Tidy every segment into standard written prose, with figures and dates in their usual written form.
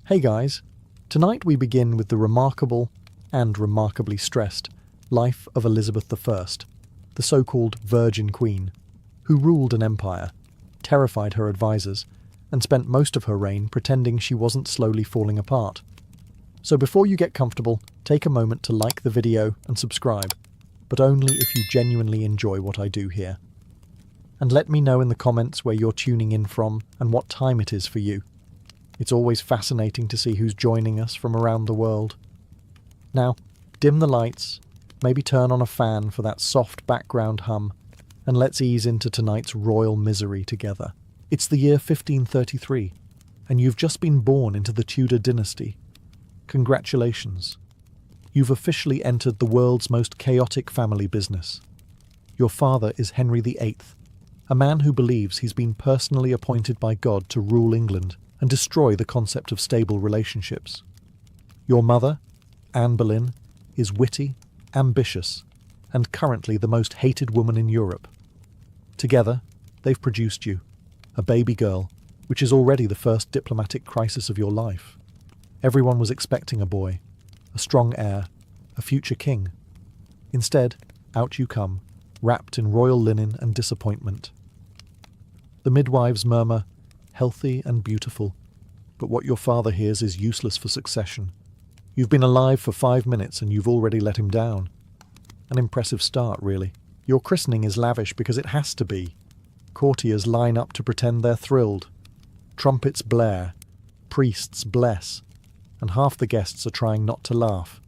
Hey guys, tonight we begin with the remarkable and remarkably stressed life of Elizabeth I, the so-called Virgin Queen, who ruled an empire, terrified her advisors, and spent most of her reign pretending she wasn't slowly falling apart. So before you get comfortable, take a moment to like the video and subscribe, but only if you genuinely enjoy what I do here. And let me know in the comments where you're tuning in from and what time it is for you. It's always fascinating to see who's joining us from around the world. Now, dim the lights, maybe turn on a fan for that soft background hum, and let's ease into tonight's royal misery together. It's the year 1533, and you've just been born into the Tudor dynasty. Congratulations. You've officially entered the world's most chaotic family business. Your father is Henry VIII, a man who believes he's been personally appointed by God to rule England and destroy the concept of stable relationships. Your mother, Anne Boleyn, is witty, ambitious, and currently the most hated woman in Europe. Together, they've produced you, a baby girl, which is already the first diplomatic crisis of your life. Everyone was expecting a boy, a strong heir, a future king. Instead, out you come, wrapped in royal linen and disappointment. The midwives murmur, healthy and beautiful, but what your father hears is useless for succession. You've been alive for 5 minutes and you've already let him down. An impressive start, really. Your christening is lavish because it has to be. Courtiers line up to pretend they're thrilled. Trumpets blare, priests bless, and half the guests are trying not to laugh.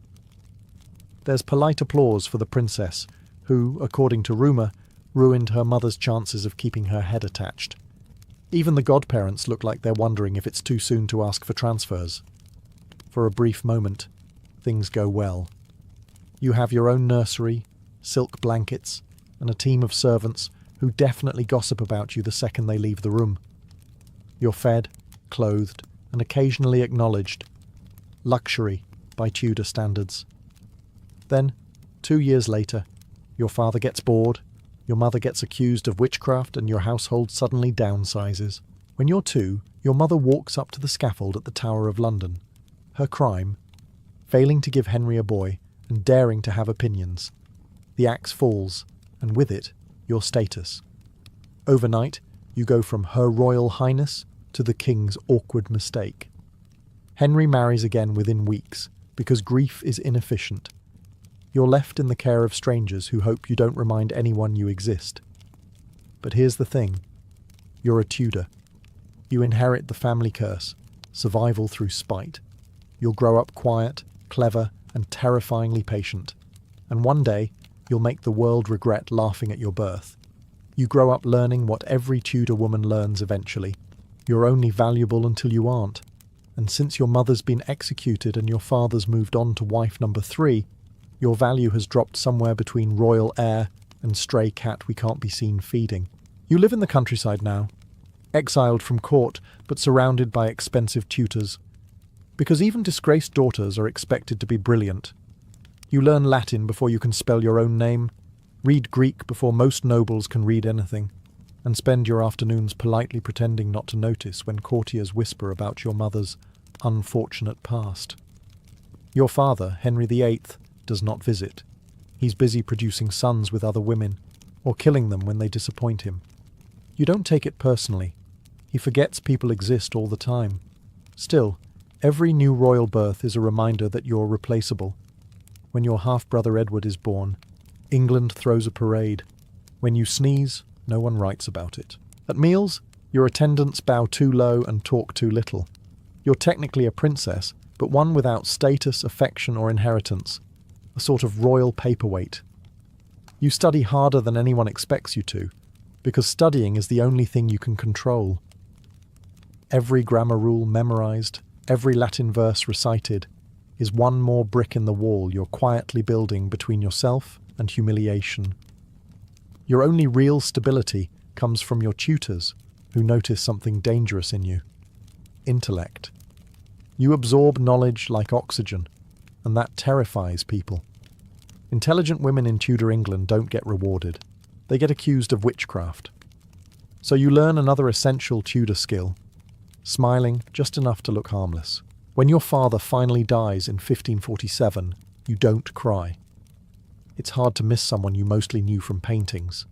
There's polite applause for the princess, who, according to rumour, ruined her mother's chances of keeping her head attached. Even the godparents look like they're wondering if it's too soon to ask for transfers. For a brief moment, things go well. You have your own nursery, silk blankets, and a team of servants who definitely gossip about you the second they leave the room. You're fed, clothed, and occasionally acknowledged. Luxury by Tudor standards. Then, 2 years later, your father gets bored, your mother gets accused of witchcraft, and your household suddenly downsizes. When you're 2, your mother walks up to the scaffold at the Tower of London. Her crime? Failing to give Henry a boy and daring to have opinions. The axe falls, and with it, your status. Overnight, you go from Her Royal Highness to the King's awkward mistake. Henry marries again within weeks, because grief is inefficient. You're left in the care of strangers who hope you don't remind anyone you exist. But here's the thing. You're a Tudor. You inherit the family curse, survival through spite. You'll grow up quiet, clever, and terrifyingly patient. And one day, you'll make the world regret laughing at your birth. You grow up learning what every Tudor woman learns eventually. You're only valuable until you aren't. And since your mother's been executed and your father's moved on to wife number 3, your value has dropped somewhere between royal heir and stray cat we can't be seen feeding. You live in the countryside now, exiled from court but surrounded by expensive tutors. Because even disgraced daughters are expected to be brilliant. You learn Latin before you can spell your own name, read Greek before most nobles can read anything, and spend your afternoons politely pretending not to notice when courtiers whisper about your mother's unfortunate past. Your father, Henry VIII, does not visit. He's busy producing sons with other women, or killing them when they disappoint him. You don't take it personally. He forgets people exist all the time. Still, every new royal birth is a reminder that you're replaceable. When your half-brother Edward is born, England throws a parade. When you sneeze, no one writes about it. At meals, your attendants bow too low and talk too little. You're technically a princess, but one without status, affection, or inheritance. A sort of royal paperweight. You study harder than anyone expects you to, because studying is the only thing you can control. Every grammar rule memorized, every Latin verse recited, is one more brick in the wall you're quietly building between yourself and humiliation. Your only real stability comes from your tutors, who notice something dangerous in you. Intellect. You absorb knowledge like oxygen, and that terrifies people. Intelligent women in Tudor England don't get rewarded. They get accused of witchcraft. So you learn another essential Tudor skill, smiling just enough to look harmless. When your father finally dies in 1547, you don't cry. It's hard to miss someone you mostly knew from paintings.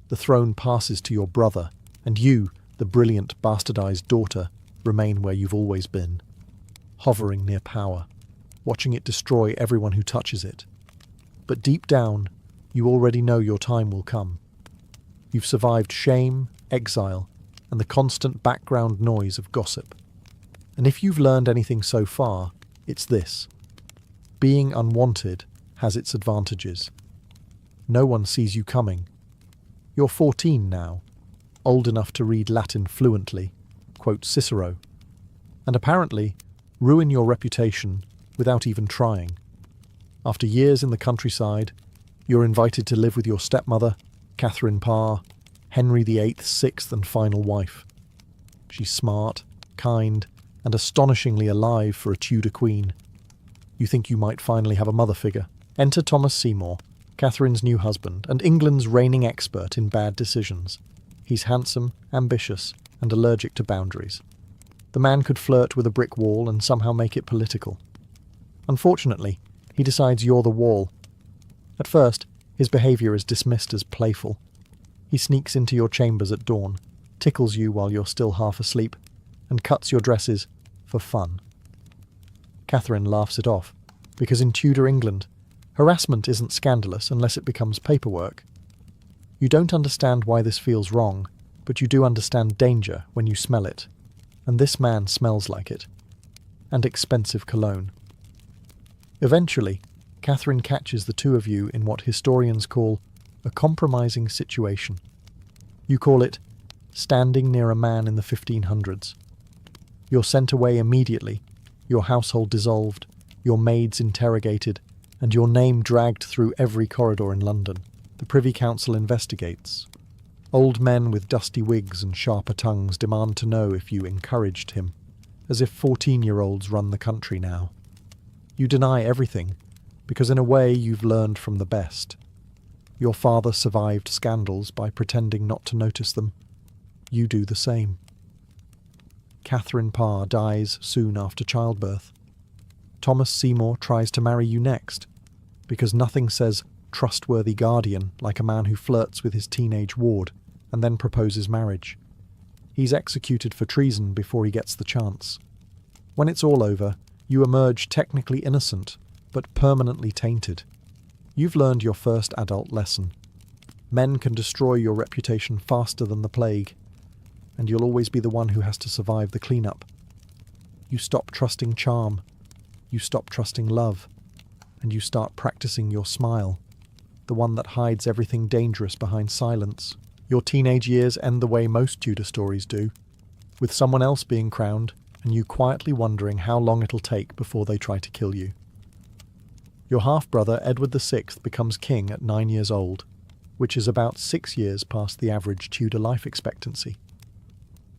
The throne passes to your brother, and you, the brilliant, bastardized daughter, remain where you've always been, hovering near power, watching it destroy everyone who touches it. But deep down, you already know your time will come. You've survived shame, exile, and the constant background noise of gossip. And if you've learned anything so far, it's this. Being unwanted has its advantages. No one sees you coming. You're 14 now, old enough to read Latin fluently, quote Cicero, and apparently ruin your reputation without even trying. After years in the countryside, you're invited to live with your stepmother, Catherine Parr, Henry VIII's sixth and final wife. She's smart, kind, and astonishingly alive for a Tudor queen. You think you might finally have a mother figure. Enter Thomas Seymour, Catherine's new husband, and England's reigning expert in bad decisions. He's handsome, ambitious, and allergic to boundaries. The man could flirt with a brick wall and somehow make it political. Unfortunately, he decides you're the wall. At first, his behaviour is dismissed as playful. He sneaks into your chambers at dawn, tickles you while you're still half asleep, and cuts your dresses for fun. Catherine laughs it off, because in Tudor England, harassment isn't scandalous unless it becomes paperwork. You don't understand why this feels wrong, but you do understand danger when you smell it, and this man smells like it. And expensive cologne. Eventually, Catherine catches the two of you in what historians call a compromising situation. You call it standing near a man in the 1500s. You're sent away immediately, your household dissolved, your maids interrogated, and your name dragged through every corridor in London. The Privy Council investigates. Old men with dusty wigs and sharper tongues demand to know if you encouraged him, as if 14-year-olds run the country now. You deny everything, because in a way you've learned from the best. Your father survived scandals by pretending not to notice them. You do the same. Catherine Parr dies soon after childbirth. Thomas Seymour tries to marry you next, because nothing says trustworthy guardian like a man who flirts with his teenage ward and then proposes marriage. He's executed for treason before he gets the chance. When it's all over, you emerge technically innocent, but permanently tainted. You've learned your first adult lesson. Men can destroy your reputation faster than the plague, and you'll always be the one who has to survive the cleanup. You stop trusting charm, you stop trusting love, and you start practicing your smile, the one that hides everything dangerous behind silence. Your teenage years end the way most Tudor stories do, with someone else being crowned and you quietly wondering how long it'll take before they try to kill you. Your half-brother Edward VI becomes king at 9 years old, which is about 6 years past the average Tudor life expectancy.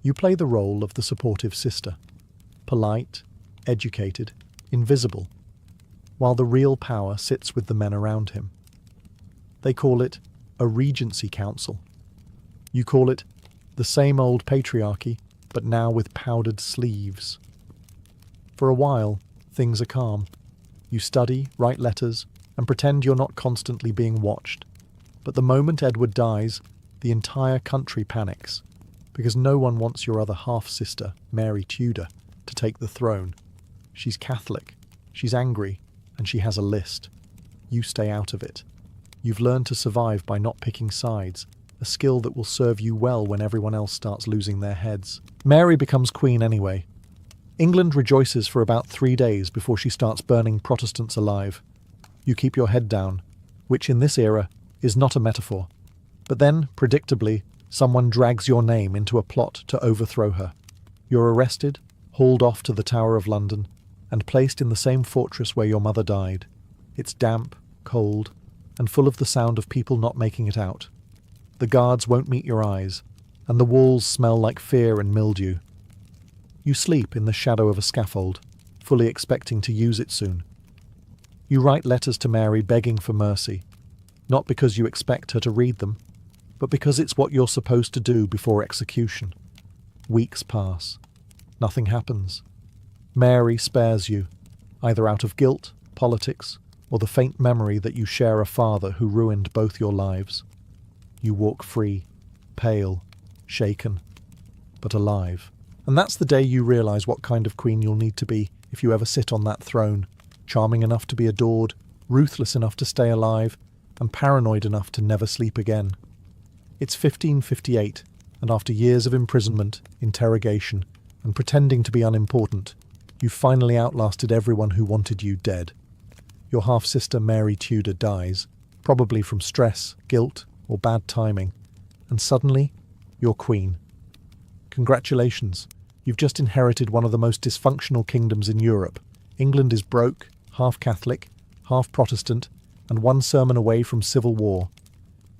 You play the role of the supportive sister, polite, educated, invisible, while the real power sits with the men around him. They call it a regency council. You call it the same old patriarchy, but now with powdered sleeves. For a while, things are calm. You study, write letters, and pretend you're not constantly being watched. But the moment Edward dies, the entire country panics, because no one wants your other half-sister, Mary Tudor, to take the throne. She's Catholic, she's angry, and she has a list. You stay out of it. You've learned to survive by not picking sides, a skill that will serve you well when everyone else starts losing their heads. Mary becomes queen anyway. England rejoices for about 3 days before she starts burning Protestants alive. You keep your head down, which in this era is not a metaphor. But then, predictably, someone drags your name into a plot to overthrow her. You're arrested, hauled off to the Tower of London, and placed in the same fortress where your mother died. It's damp, cold, and full of the sound of people not making it out. The guards won't meet your eyes, and the walls smell like fear and mildew. You sleep in the shadow of a scaffold, fully expecting to use it soon. You write letters to Mary begging for mercy, not because you expect her to read them, but because it's what you're supposed to do before execution. Weeks pass. Nothing happens. Mary spares you, either out of guilt, politics, or the faint memory that you share a father who ruined both your lives. You walk free, pale, shaken, but alive. And that's the day you realise what kind of queen you'll need to be if you ever sit on that throne, charming enough to be adored, ruthless enough to stay alive, and paranoid enough to never sleep again. It's 1558, and after years of imprisonment, interrogation, and pretending to be unimportant, you've finally outlasted everyone who wanted you dead. Your half-sister Mary Tudor dies, probably from stress, guilt, or bad timing, and suddenly, you're queen. Congratulations, you've just inherited one of the most dysfunctional kingdoms in Europe. England is broke, half Catholic, half Protestant, and one sermon away from civil war.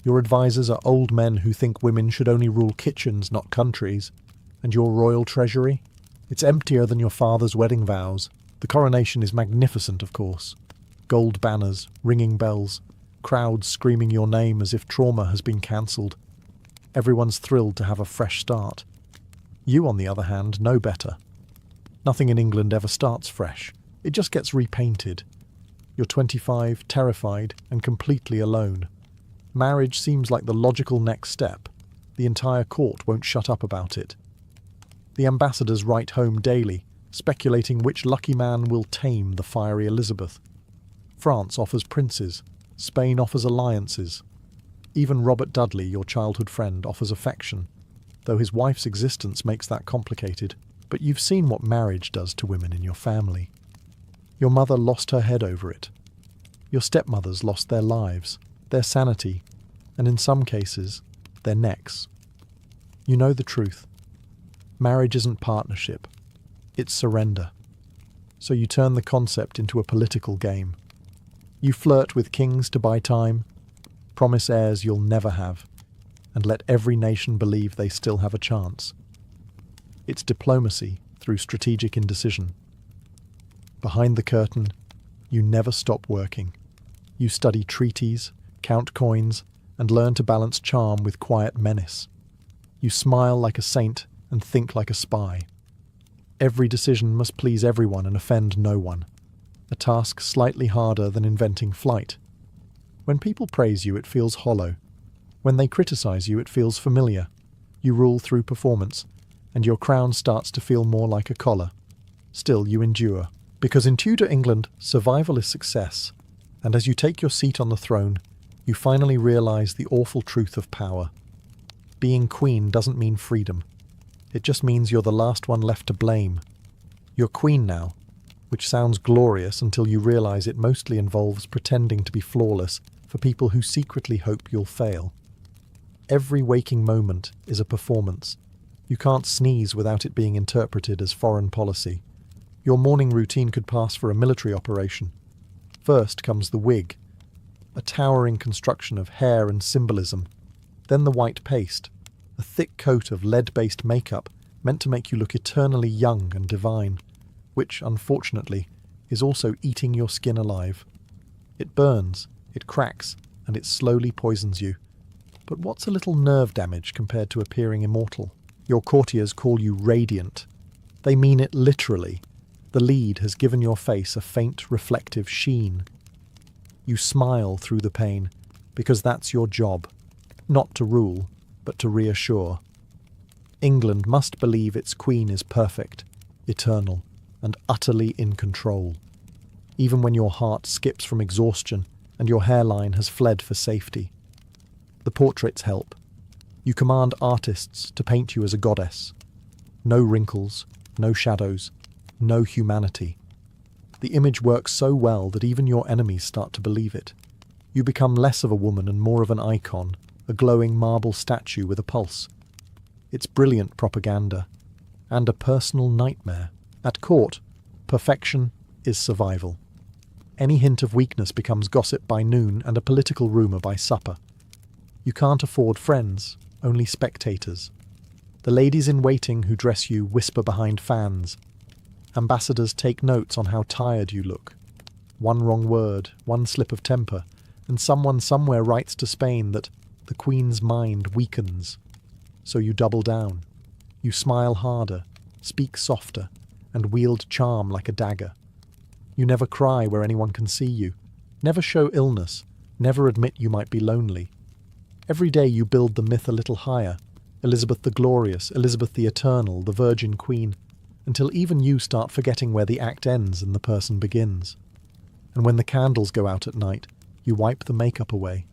Your advisors are old men who think women should only rule kitchens, not countries. And your royal treasury? It's emptier than your father's wedding vows. The coronation is magnificent, of course. Gold banners, ringing bells, crowds screaming your name as if trauma has been cancelled. Everyone's thrilled to have a fresh start. You, on the other hand, know better. Nothing in England ever starts fresh. It just gets repainted. You're 25, terrified, and completely alone. Marriage seems like the logical next step. The entire court won't shut up about it. The ambassadors write home daily, speculating which lucky man will tame the fiery Elizabeth. France offers princes. Spain offers alliances. Even Robert Dudley, your childhood friend, offers affection, though his wife's existence makes that complicated. But you've seen what marriage does to women in your family. Your mother lost her head over it. Your stepmothers lost their lives, their sanity, and in some cases, their necks. You know the truth. Marriage isn't partnership. It's surrender. So you turn the concept into a political game. You flirt with kings to buy time, promise heirs you'll never have, and let every nation believe they still have a chance. It's diplomacy through strategic indecision. Behind the curtain, you never stop working. You study treaties, count coins, and learn to balance charm with quiet menace. You smile like a saint and think like a spy. Every decision must please everyone and offend no one. A task slightly harder than inventing flight. When people praise you, it feels hollow. When they criticize you, it feels familiar. You rule through performance, and your crown starts to feel more like a collar. Still, you endure. Because in Tudor England, survival is success. And as you take your seat on the throne, you finally realize the awful truth of power. Being queen doesn't mean freedom. It just means you're the last one left to blame. You're queen now, which sounds glorious until you realize it mostly involves pretending to be flawless for people who secretly hope you'll fail. Every waking moment is a performance. You can't sneeze without it being interpreted as foreign policy. Your morning routine could pass for a military operation. First comes the wig, a towering construction of hair and symbolism. Then the white paste, a thick coat of lead-based makeup meant to make you look eternally young and divine, which, unfortunately, is also eating your skin alive. It burns, it cracks, and it slowly poisons you. But what's a little nerve damage compared to appearing immortal? Your courtiers call you radiant. They mean it literally. The lead has given your face a faint, reflective sheen. You smile through the pain, because that's your job. Not to rule, but to reassure. England must believe its queen is perfect, eternal, and utterly in control. Even when your heart skips from exhaustion and your hairline has fled for safety. The portraits help. You command artists to paint you as a goddess. No wrinkles, no shadows, no humanity. The image works so well that even your enemies start to believe it. You become less of a woman and more of an icon, a glowing marble statue with a pulse. It's brilliant propaganda, and a personal nightmare. At court, perfection is survival. Any hint of weakness becomes gossip by noon and a political rumour by supper. You can't afford friends, only spectators. The ladies in waiting who dress you whisper behind fans. Ambassadors take notes on how tired you look. One wrong word, one slip of temper, and someone somewhere writes to Spain that the Queen's mind weakens. So you double down. You smile harder, speak softer, and wield charm like a dagger. You never cry where anyone can see you, never show illness, never admit you might be lonely. Every day you build the myth a little higher, Elizabeth the Glorious, Elizabeth the Eternal, the Virgin Queen, until even you start forgetting where the act ends and the person begins. And when the candles go out at night, you wipe the makeup away,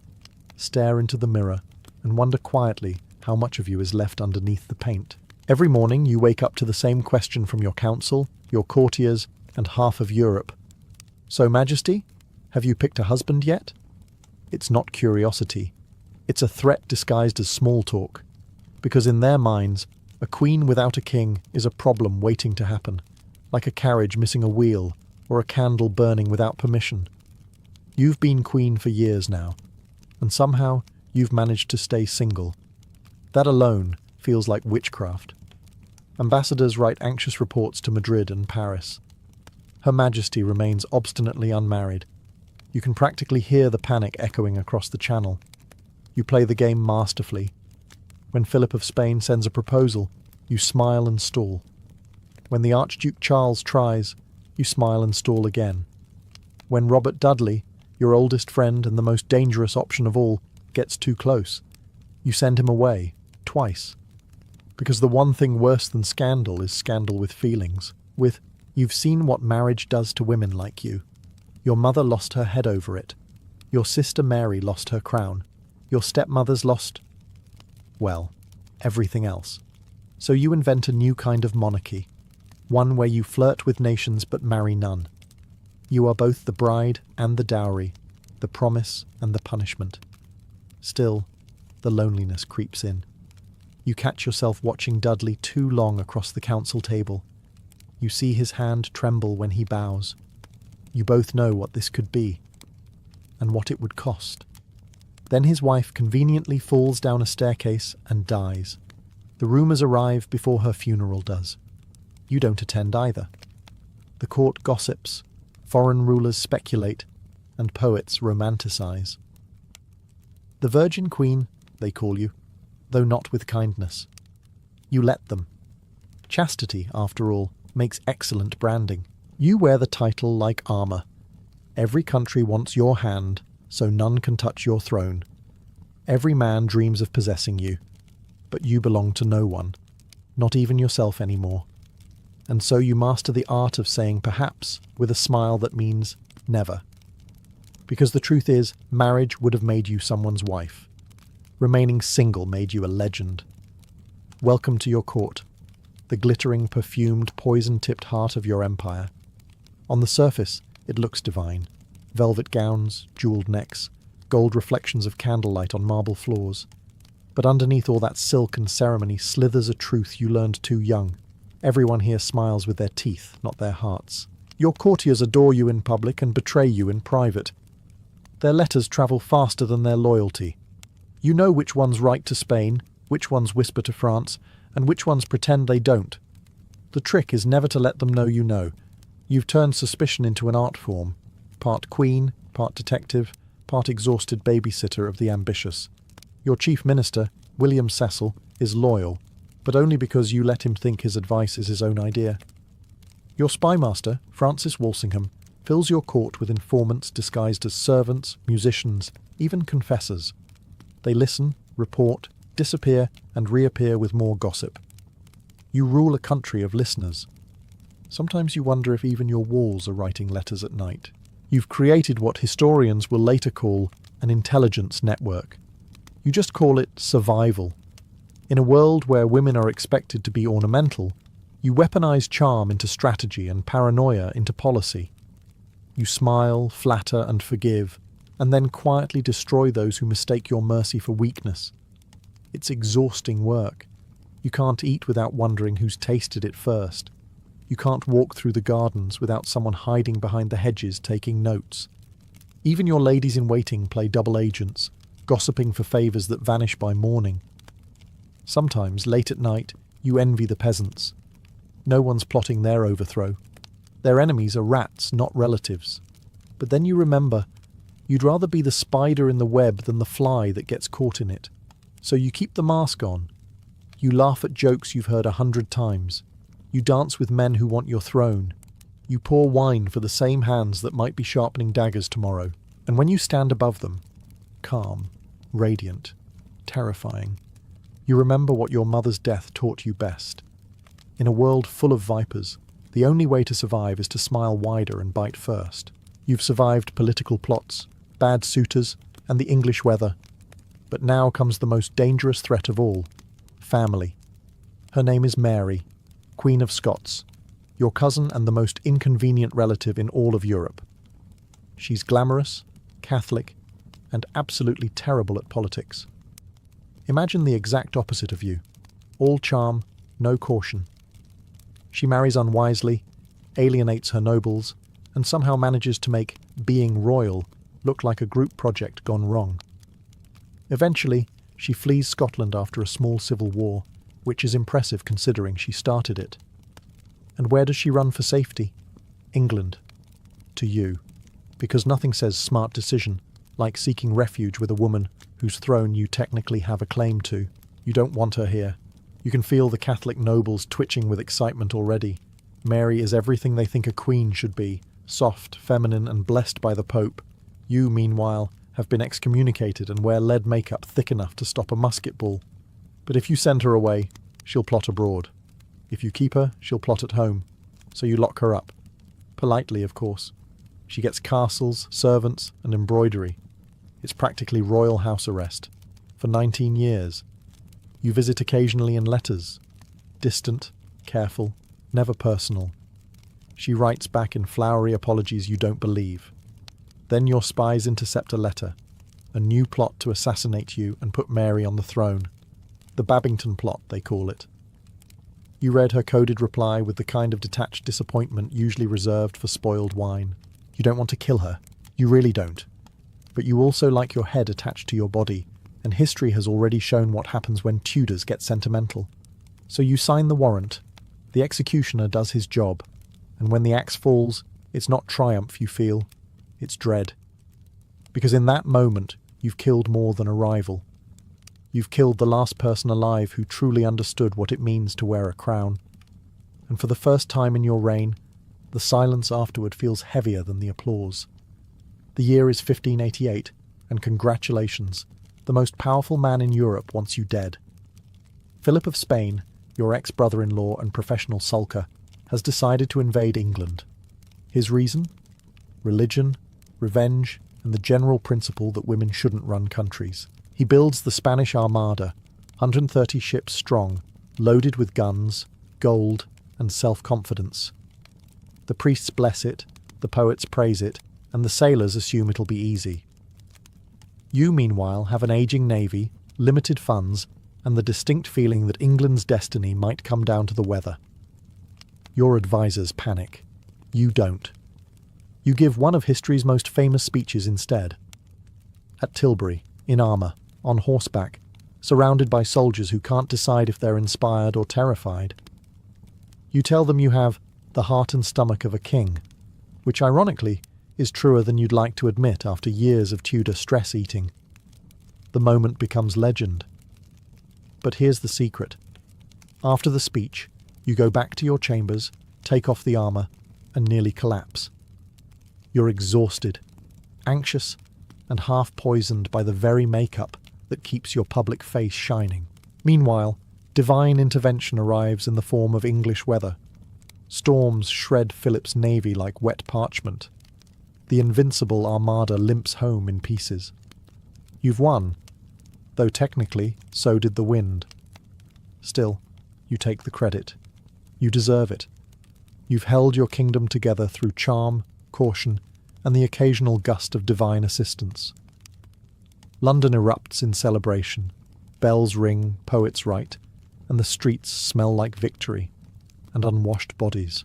stare into the mirror, and wonder quietly how much of you is left underneath the paint. Every morning you wake up to the same question from your council, your courtiers, and half of Europe. So, Majesty, have you picked a husband yet? It's not curiosity. It's a threat disguised as small talk, because in their minds, a queen without a king is a problem waiting to happen, like a carriage missing a wheel or a candle burning without permission. You've been queen for years now, and somehow you've managed to stay single. That alone feels like witchcraft. Ambassadors write anxious reports to Madrid and Paris. Her Majesty remains obstinately unmarried. You can practically hear the panic echoing across the channel. You play the game masterfully. When Philip of Spain sends a proposal, you smile and stall. When the Archduke Charles tries, you smile and stall again. When Robert Dudley, your oldest friend and the most dangerous option of all, gets too close, you send him away, twice. Because the one thing worse than scandal is scandal with feelings, with, "You've seen what marriage does to women like you. Your mother lost her head over it. Your sister Mary lost her crown. Your stepmother's lost, well, everything else." So you invent a new kind of monarchy, one where you flirt with nations but marry none. You are both the bride and the dowry, the promise and the punishment. Still, the loneliness creeps in. You catch yourself watching Dudley too long across the council table. You see his hand tremble when he bows. You both know what this could be, and what it would cost. Then his wife conveniently falls down a staircase and dies. The rumours arrive before her funeral does. You don't attend either. The court gossips, foreign rulers speculate, and poets romanticize. The Virgin Queen, they call you, though not with kindness. You let them. Chastity, after all, makes excellent branding. You wear the title like armour. Every country wants your hand, so none can touch your throne. Every man dreams of possessing you, but you belong to no one, not even yourself anymore. And so you master the art of saying perhaps with a smile that means never. Because the truth is, marriage would have made you someone's wife. Remaining single made you a legend. Welcome to your court, the glittering, perfumed, poison-tipped heart of your empire. On the surface, it looks divine. Velvet gowns, jewelled necks, gold reflections of candlelight on marble floors. But underneath all that silk and ceremony slithers a truth you learned too young. Everyone here smiles with their teeth, not their hearts. Your courtiers adore you in public and betray you in private. Their letters travel faster than their loyalty. You know which ones write to Spain, which ones whisper to France, and which ones pretend they don't. The trick is never to let them know you know. You've turned suspicion into an art form. Part queen, part detective, part exhausted babysitter of the ambitious. Your chief minister, William Cecil, is loyal, but only because you let him think his advice is his own idea. Your spymaster, Francis Walsingham, fills your court with informants disguised as servants, musicians, even confessors. They listen, report, disappear, and reappear with more gossip. You rule a country of listeners. Sometimes you wonder if even your walls are writing letters at night. You've created what historians will later call an intelligence network. You just call it survival. In a world where women are expected to be ornamental, you weaponize charm into strategy and paranoia into policy. You smile, flatter, and forgive, and then quietly destroy those who mistake your mercy for weakness. It's exhausting work. You can't eat without wondering who's tasted it first. You can't walk through the gardens without someone hiding behind the hedges taking notes. Even your ladies-in-waiting play double agents, gossiping for favours that vanish by morning. Sometimes, late at night, you envy the peasants. No one's plotting their overthrow. Their enemies are rats, not relatives. But then you remember, you'd rather be the spider in the web than the fly that gets caught in it. So you keep the mask on. You laugh at jokes you've heard 100 times. You dance with men who want your throne. You pour wine for the same hands that might be sharpening daggers tomorrow. And when you stand above them, calm, radiant, terrifying, you remember what your mother's death taught you best. In a world full of vipers, the only way to survive is to smile wider and bite first. You've survived political plots, bad suitors, and the English weather. But now comes the most dangerous threat of all, family. Her name is Mary, Queen of Scots, your cousin and the most inconvenient relative in all of Europe. She's glamorous, Catholic, and absolutely terrible at politics. Imagine the exact opposite of you. All charm, no caution. She marries unwisely, alienates her nobles, and somehow manages to make being royal look like a group project gone wrong. Eventually, she flees Scotland after a small civil war, which is impressive considering she started it. And where does she run for safety? England. To you. Because nothing says smart decision like seeking refuge with a woman whose throne you technically have a claim to. You don't want her here. You can feel the Catholic nobles twitching with excitement already. Mary is everything they think a queen should be, soft, feminine, and blessed by the Pope. You, meanwhile, have been excommunicated and wear lead makeup thick enough to stop a musket ball. But if you send her away, she'll plot abroad. If you keep her, she'll plot at home. So you lock her up. Politely, of course. She gets castles, servants, and embroidery. It's practically royal house arrest. For 19 years. You visit occasionally in letters. Distant, careful, never personal. She writes back in flowery apologies you don't believe. Then your spies intercept a letter. A new plot to assassinate you and put Mary on the throne. The Babington plot, they call it. You read her coded reply with the kind of detached disappointment usually reserved for spoiled wine. You don't want to kill her. You really don't. But you also like your head attached to your body, and history has already shown what happens when Tudors get sentimental. So you sign the warrant. The executioner does his job, and when the axe falls, it's not triumph you feel, it's dread. Because in that moment, you've killed more than a rival. You've killed the last person alive who truly understood what it means to wear a crown. And for the first time in your reign, the silence afterward feels heavier than the applause. The year is 1588, and congratulations, the most powerful man in Europe wants you dead. Philip of Spain, your ex-brother-in-law and professional sulker, has decided to invade England. His reason? Religion, revenge, and the general principle that women shouldn't run countries. He builds the Spanish Armada, 130 ships strong, loaded with guns, gold, and self-confidence. The priests bless it, the poets praise it, and the sailors assume it'll be easy. You, meanwhile, have an aging navy, limited funds, and the distinct feeling that England's destiny might come down to the weather. Your advisors panic. You don't. You give one of history's most famous speeches instead. At Tilbury, in armour, on horseback, surrounded by soldiers who can't decide if they're inspired or terrified. You tell them you have the heart and stomach of a king, which ironically is truer than you'd like to admit after years of Tudor stress-eating. The moment becomes legend. But here's the secret. After the speech, you go back to your chambers, take off the armour, and nearly collapse. You're exhausted, anxious, and half-poisoned by the very makeup that keeps your public face shining. Meanwhile, divine intervention arrives in the form of English weather. Storms shred Philip's navy like wet parchment. The invincible armada limps home in pieces. You've won, though technically so did the wind. Still, you take the credit. You deserve it. You've held your kingdom together through charm, caution, and the occasional gust of divine assistance. London erupts in celebration. Bells ring, poets write, and the streets smell like victory and unwashed bodies.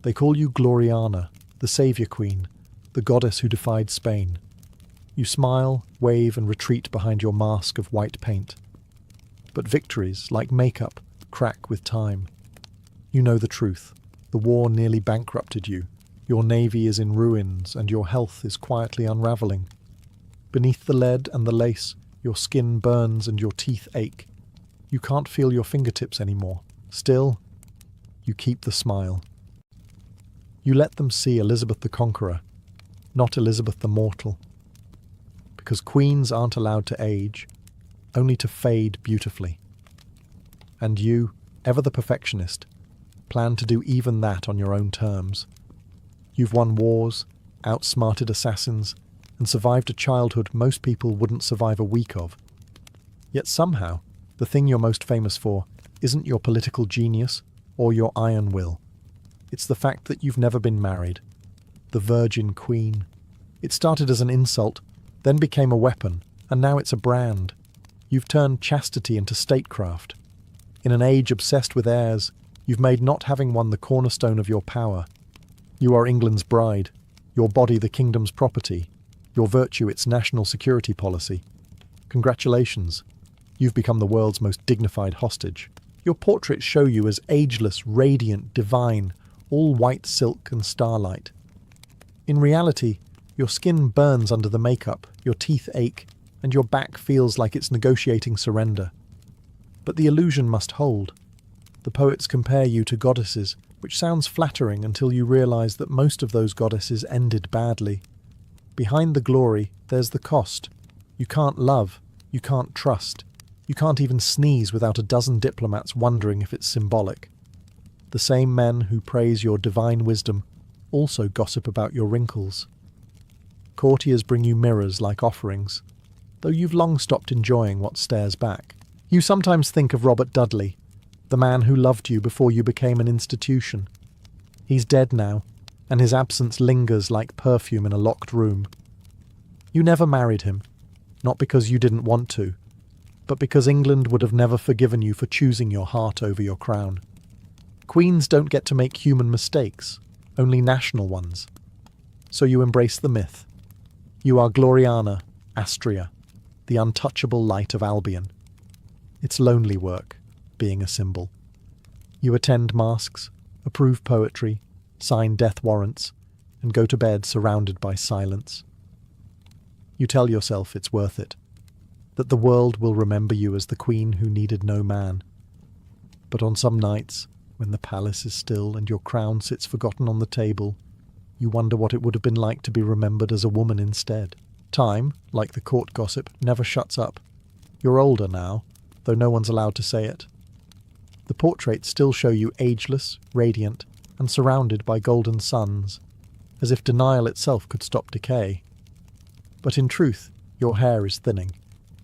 They call you Gloriana, the Saviour Queen, the goddess who defied Spain. You smile, wave, and retreat behind your mask of white paint. But victories, like makeup, crack with time. You know the truth. The war nearly bankrupted you. Your navy is in ruins, and your health is quietly unravelling. Beneath the lead and the lace, your skin burns and your teeth ache. You can't feel your fingertips anymore. Still, you keep the smile. You let them see Elizabeth the Conqueror, not Elizabeth the Mortal. Because queens aren't allowed to age, only to fade beautifully. And you, ever the perfectionist, plan to do even that on your own terms. You've won wars, outsmarted assassins, and survived a childhood most people wouldn't survive a week of. Yet somehow, the thing you're most famous for isn't your political genius or your iron will. It's the fact that you've never been married. The Virgin Queen. It started as an insult, then became a weapon, and now it's a brand. You've turned chastity into statecraft. In an age obsessed with heirs, you've made not having one the cornerstone of your power. You are England's bride, your body the kingdom's property, your virtue its national security policy. Congratulations, you've become the world's most dignified hostage. Your portraits show you as ageless, radiant, divine, all white silk and starlight. In reality, your skin burns under the makeup, your teeth ache, and your back feels like it's negotiating surrender. But the illusion must hold. The poets compare you to goddesses, which sounds flattering until you realise that most of those goddesses ended badly. Behind the glory, there's the cost. You can't love, you can't trust, you can't even sneeze without a dozen diplomats wondering if it's symbolic. The same men who praise your divine wisdom also gossip about your wrinkles. Courtiers bring you mirrors like offerings, though you've long stopped enjoying what stares back. You sometimes think of Robert Dudley, the man who loved you before you became an institution. He's dead now, and his absence lingers like perfume in a locked room. You never married him, not because you didn't want to, but because England would have never forgiven you for choosing your heart over your crown. Queens don't get to make human mistakes, only national ones. So you embrace the myth. You are Gloriana, Astria, the untouchable light of Albion. It's lonely work, being a symbol. You attend masques, approve poetry, sign death warrants, and go to bed surrounded by silence. You tell yourself it's worth it, that the world will remember you as the queen who needed no man. But on some nights, when the palace is still and your crown sits forgotten on the table, you wonder what it would have been like to be remembered as a woman instead. Time, like the court gossip, never shuts up. You're older now, though no one's allowed to say it. The portraits still show you ageless, radiant, and surrounded by golden suns, as if denial itself could stop decay. But in truth, your hair is thinning,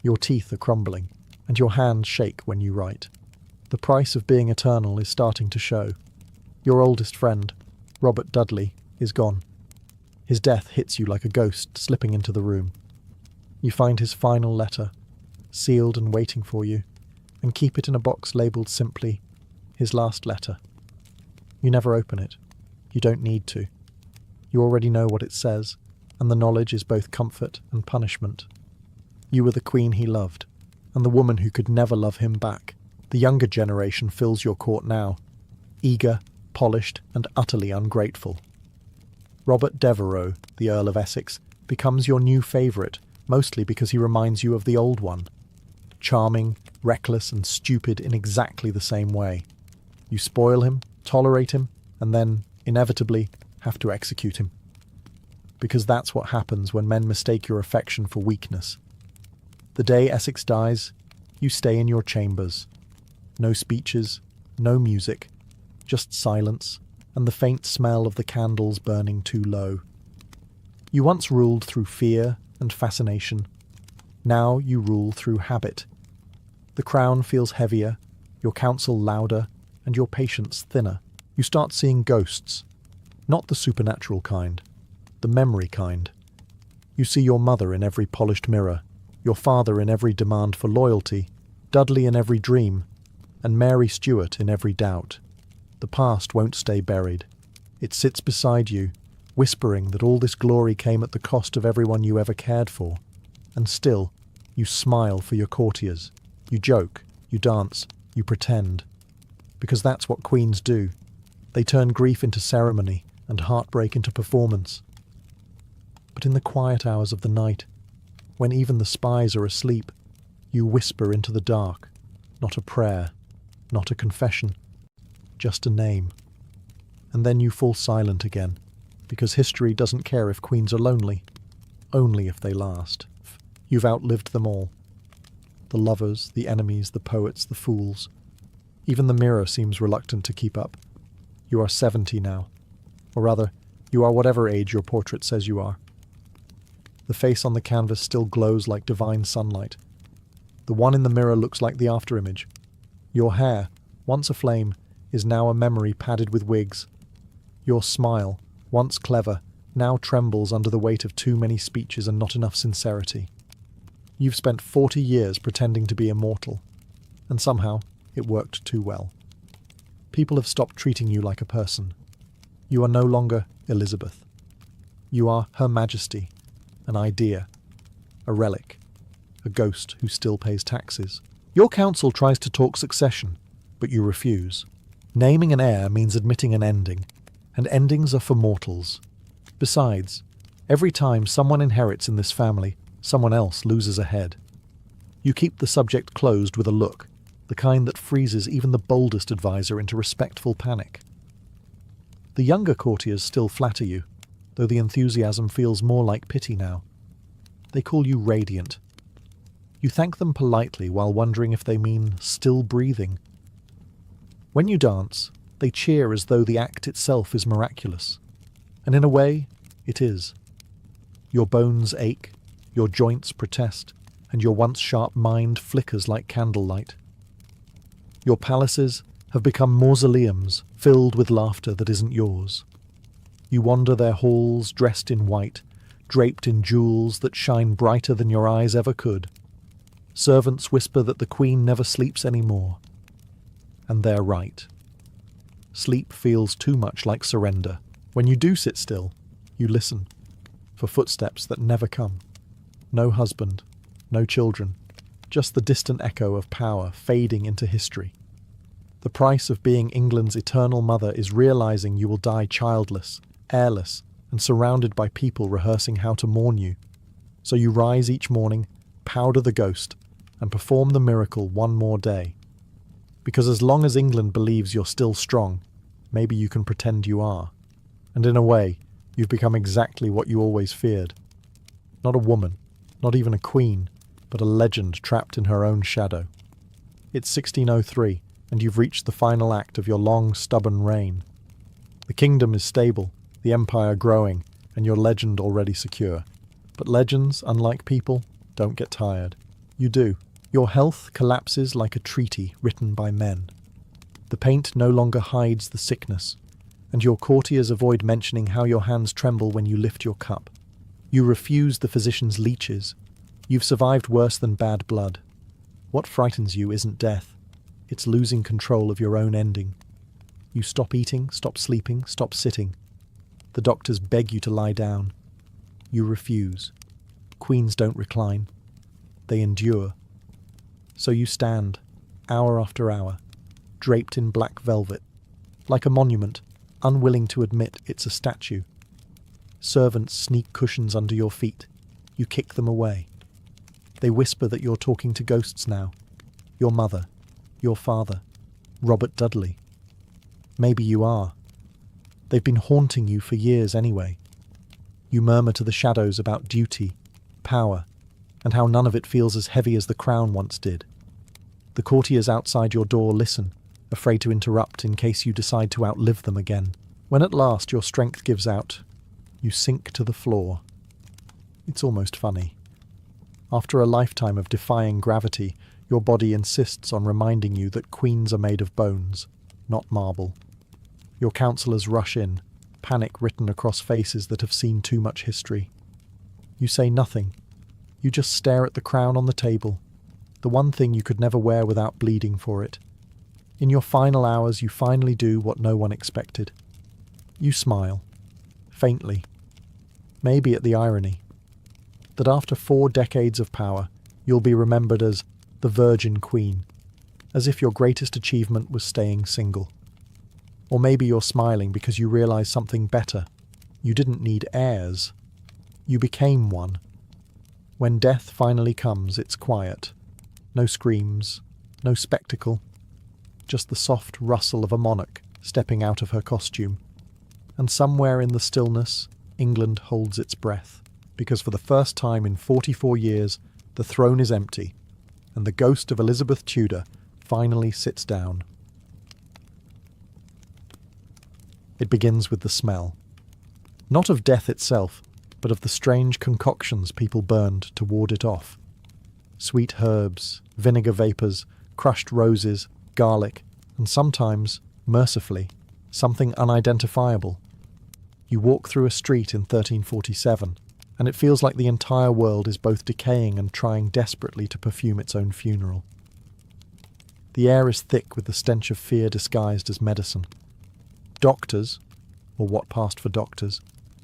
your teeth are crumbling, and your hands shake when you write. The price of being eternal is starting to show. Your oldest friend, Robert Dudley, is gone. His death hits you like a ghost slipping into the room. You find his final letter, sealed and waiting for you, and keep it in a box labelled simply, his last letter. You never open it. You don't need to. You already know what it says, and the knowledge is both comfort and punishment. You were the queen he loved, and the woman who could never love him back. The younger generation fills your court now, eager, polished, and utterly ungrateful. Robert Devereux, the Earl of Essex, becomes your new favourite, mostly because he reminds you of the old one. Charming, reckless, and stupid in exactly the same way. You spoil him, tolerate him, and then, inevitably, have to execute him. Because that's what happens when men mistake your affection for weakness. The day Essex dies, you stay in your chambers. No speeches, no music, just silence, and the faint smell of the candles burning too low. You once ruled through fear and fascination. Now you rule through habit. The crown feels heavier, your counsel louder, and your patience thinner. You start seeing ghosts. Not the supernatural kind, the memory kind. You see your mother in every polished mirror, your father in every demand for loyalty, Dudley in every dream, and Mary Stuart in every doubt. The past won't stay buried. It sits beside you, whispering that all this glory came at the cost of everyone you ever cared for. And still, you smile for your courtiers. You joke, you dance, you pretend. Because that's what queens do. They turn grief into ceremony and heartbreak into performance. But in the quiet hours of the night, when even the spies are asleep, you whisper into the dark, not a prayer, not a confession, just a name. And then you fall silent again, because history doesn't care if queens are lonely, only if they last. You've outlived them all. The lovers, the enemies, the poets, the fools. Even the mirror seems reluctant to keep up. You are 70 now. Or rather, you are whatever age your portrait says you are. The face on the canvas still glows like divine sunlight. The one in the mirror looks like the afterimage. Your hair, once aflame, is now a memory padded with wigs. Your smile, once clever, now trembles under the weight of too many speeches and not enough sincerity. You've spent 40 years pretending to be immortal, and somehow it worked too well. People have stopped treating you like a person. You are no longer Elizabeth. You are Her Majesty, an idea, a relic, a ghost who still pays taxes. Your council tries to talk succession, but you refuse. Naming an heir means admitting an ending, and endings are for mortals. Besides, every time someone inherits in this family, someone else loses a head. You keep the subject closed with a look, the kind that freezes even the boldest advisor into respectful panic. The younger courtiers still flatter you, though the enthusiasm feels more like pity now. They call you radiant. You thank them politely while wondering if they mean still breathing. When you dance, they cheer as though the act itself is miraculous. And in a way, it is. Your bones ache, your joints protest, and your once sharp mind flickers like candlelight. Your palaces have become mausoleums filled with laughter that isn't yours. You wander their halls dressed in white, draped in jewels that shine brighter than your eyes ever could. Servants whisper that the queen never sleeps anymore. And they're right. Sleep feels too much like surrender. When you do sit still, you listen for footsteps that never come. No husband, no children, just the distant echo of power fading into history. The price of being England's eternal mother is realizing you will die childless, heirless, and surrounded by people rehearsing how to mourn you. So you rise each morning, powder the ghost, and perform the miracle one more day. Because as long as England believes you're still strong, maybe you can pretend you are. And in a way, you've become exactly what you always feared. Not a woman, not even a queen, but a legend trapped in her own shadow. It's 1603, and you've reached the final act of your long, stubborn reign. The kingdom is stable, the empire growing, and your legend already secure. But legends, unlike people, don't get tired. You do. Your health collapses like a treaty written by men. The paint no longer hides the sickness, and your courtiers avoid mentioning how your hands tremble when you lift your cup. You refuse the physician's leeches. You've survived worse than bad blood. What frightens you isn't death. It's losing control of your own ending. You stop eating, stop sleeping, stop sitting. The doctors beg you to lie down. You refuse. Queens don't recline. They endure. So you stand, hour after hour, draped in black velvet, like a monument, unwilling to admit it's a statue. Servants sneak cushions under your feet. You kick them away. They whisper that you're talking to ghosts now. Your mother, your father, Robert Dudley. Maybe you are. They've been haunting you for years anyway. You murmur to the shadows about duty, power, and how none of it feels as heavy as the crown once did. The courtiers outside your door listen, afraid to interrupt in case you decide to outlive them again. When at last your strength gives out, you sink to the floor. It's almost funny. After a lifetime of defying gravity, your body insists on reminding you that queens are made of bones, not marble. Your counselors rush in, panic written across faces that have seen too much history. You say nothing. You just stare at the crown on the table, the one thing you could never wear without bleeding for it. In your final hours, you finally do what no one expected. You smile, faintly, maybe at the irony, that after 4 decades of power, you'll be remembered as the Virgin Queen, as if your greatest achievement was staying single. Or maybe you're smiling because you realize something better. You didn't need heirs. You became one. When death finally comes, it's quiet. No screams, no spectacle, just the soft rustle of a monarch stepping out of her costume. And somewhere in the stillness, England holds its breath, because for the first time in 44 years, the throne is empty, and the ghost of Elizabeth Tudor finally sits down. It begins with the smell. Not of death itself, but of the strange concoctions people burned to ward it off. Sweet herbs, vinegar vapours, crushed roses, garlic, and sometimes, mercifully, something unidentifiable. You walk through a street in 1347, and it feels like the entire world is both decaying and trying desperately to perfume its own funeral. The air is thick with the stench of fear disguised as medicine. Doctors, or what passed for doctors,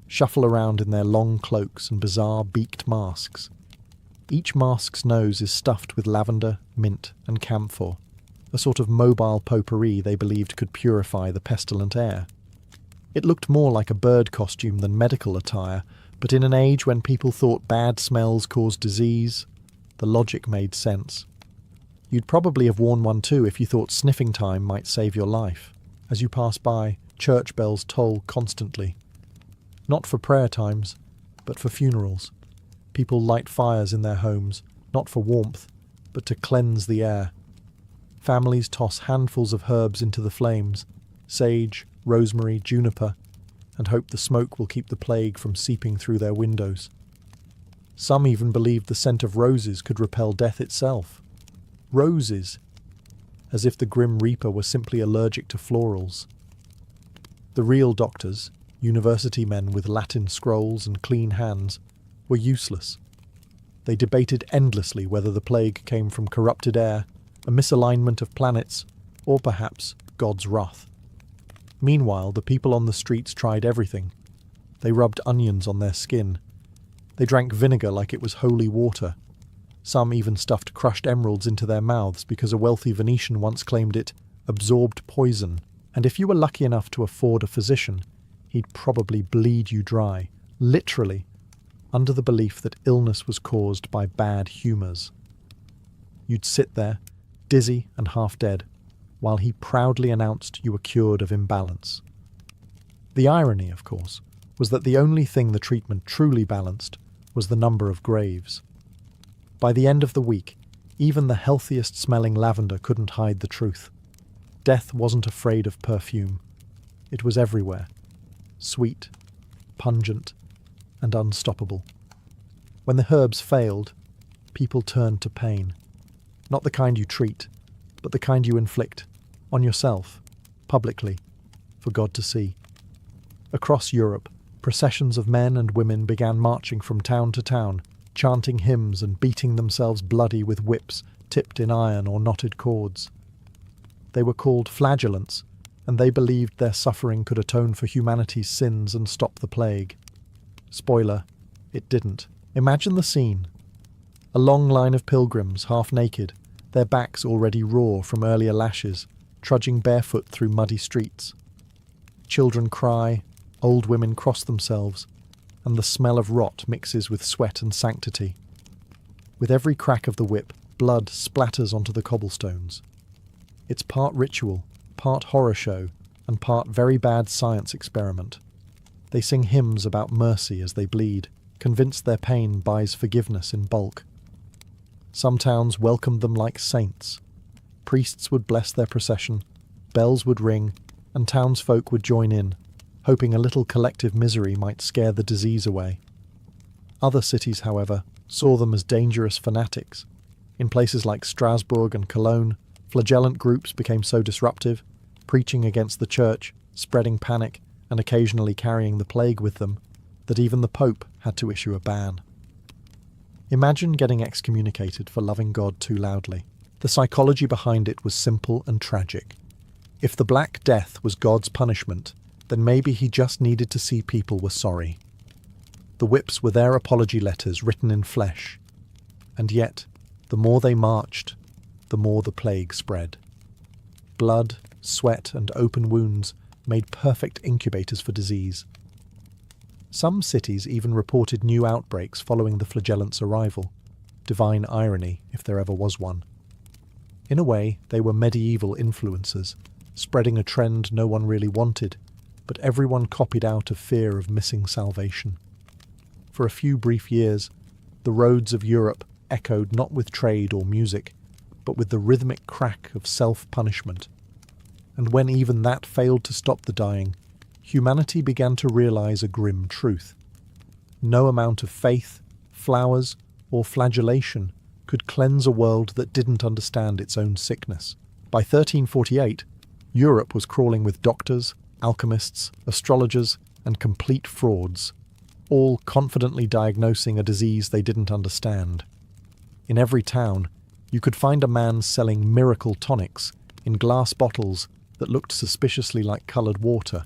shuffle around in their long cloaks and bizarre beaked masks. Each mask's nose is stuffed with lavender, mint, and camphor, a sort of mobile potpourri they believed could purify the pestilent air. It looked more like a bird costume than medical attire, but in an age when people thought bad smells caused disease, the logic made sense. You'd probably have worn one too if you thought sniffing time might save your life. As you pass by, church bells toll constantly. Not for prayer times, but for funerals. People light fires in their homes, not for warmth, but to cleanse the air. Families toss handfuls of herbs into the flames, sage, rosemary, juniper, and hope the smoke will keep the plague from seeping through their windows. Some even believed the scent of roses could repel death itself. Roses! As if the Grim Reaper were simply allergic to florals. The real doctors, university men with Latin scrolls and clean hands, were useless. They debated endlessly whether the plague came from corrupted air, a misalignment of planets, or perhaps God's wrath. Meanwhile, the people on the streets tried everything. They rubbed onions on their skin. They drank vinegar like it was holy water. Some even stuffed crushed emeralds into their mouths because a wealthy Venetian once claimed it absorbed poison, and if you were lucky enough to afford a physician, he'd probably bleed you dry, literally, under the belief that illness was caused by bad humours. You'd sit there, dizzy and half dead, while he proudly announced you were cured of imbalance. The irony, of course, was that the only thing the treatment truly balanced was the number of graves. By the end of the week, even the healthiest-smelling lavender couldn't hide the truth. Death wasn't afraid of perfume. It was everywhere. Sweet, pungent, and unstoppable. When the herbs failed, people turned to pain. Not the kind you treat, but the kind you inflict, on yourself, publicly, for God to see. Across Europe, processions of men and women began marching from town to town, chanting hymns and beating themselves bloody with whips tipped in iron or knotted cords. They were called flagellants, and they believed their suffering could atone for humanity's sins and stop the plague. Spoiler, it didn't. Imagine the scene. A long line of pilgrims, half naked, their backs already raw from earlier lashes, trudging barefoot through muddy streets. Children cry, old women cross themselves, and the smell of rot mixes with sweat and sanctity. With every crack of the whip, blood splatters onto the cobblestones. It's part ritual, part horror show, and part very bad science experiment. They sing hymns about mercy as they bleed, convinced their pain buys forgiveness in bulk. Some towns welcomed them like saints. Priests would bless their procession, bells would ring, and townsfolk would join in, hoping a little collective misery might scare the disease away. Other cities, however, saw them as dangerous fanatics. In places like Strasbourg and Cologne, flagellant groups became so disruptive, preaching against the church, spreading panic, and occasionally carrying the plague with them, that even the Pope had to issue a ban. Imagine getting excommunicated for loving God too loudly. The psychology behind it was simple and tragic. If the Black Death was God's punishment, then maybe he just needed to see people were sorry. The whips were their apology letters written in flesh. And yet, the more they marched, the more the plague spread. Blood, sweat, and open wounds made perfect incubators for disease. Some cities even reported new outbreaks following the flagellant's arrival. Divine irony, if there ever was one. In a way, they were medieval influencers, spreading a trend no one really wanted, but everyone copied out of fear of missing salvation. For a few brief years, the roads of Europe echoed not with trade or music, but with the rhythmic crack of self-punishment. And when even that failed to stop the dying, humanity began to realize a grim truth. No amount of faith, flowers, or flagellation could cleanse a world that didn't understand its own sickness. By 1348, Europe was crawling with doctors, alchemists, astrologers, and complete frauds, all confidently diagnosing a disease they didn't understand. In every town, you could find a man selling miracle tonics in glass bottles that looked suspiciously like coloured water.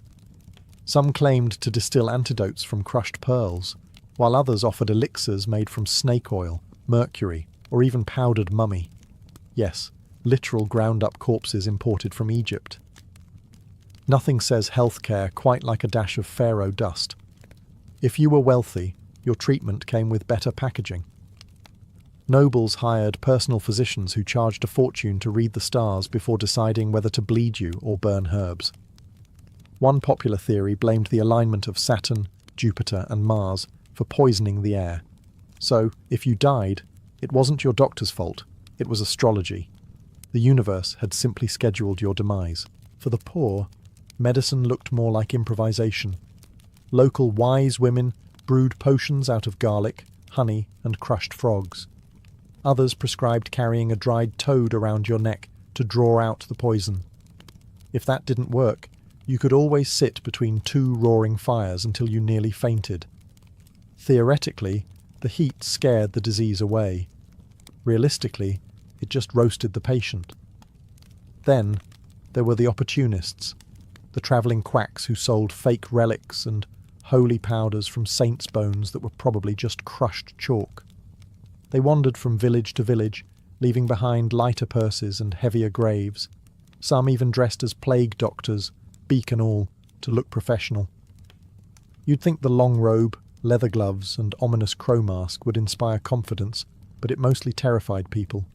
Some claimed to distill antidotes from crushed pearls, while others offered elixirs made from snake oil, mercury, or even powdered mummy. Yes, literal ground-up corpses imported from Egypt. Nothing says healthcare quite like a dash of pharaoh dust. If you were wealthy, your treatment came with better packaging. Nobles hired personal physicians who charged a fortune to read the stars before deciding whether to bleed you or burn herbs. One popular theory blamed the alignment of Saturn, Jupiter, and Mars for poisoning the air. So, if you died, it wasn't your doctor's fault, it was astrology. The universe had simply scheduled your demise. For the poor, medicine looked more like improvisation. Local wise women brewed potions out of garlic, honey, and crushed frogs. Others prescribed carrying a dried toad around your neck to draw out the poison. If that didn't work, you could always sit between two roaring fires until you nearly fainted. Theoretically, the heat scared the disease away. Realistically, it just roasted the patient. Then, there were the opportunists, the travelling quacks who sold fake relics and holy powders from saints' bones that were probably just crushed chalk. They wandered from village to village, leaving behind lighter purses and heavier graves, some even dressed as plague doctors, beak and all, to look professional. You'd think the long robe, leather gloves, and ominous crow mask would inspire confidence, but it mostly terrified people.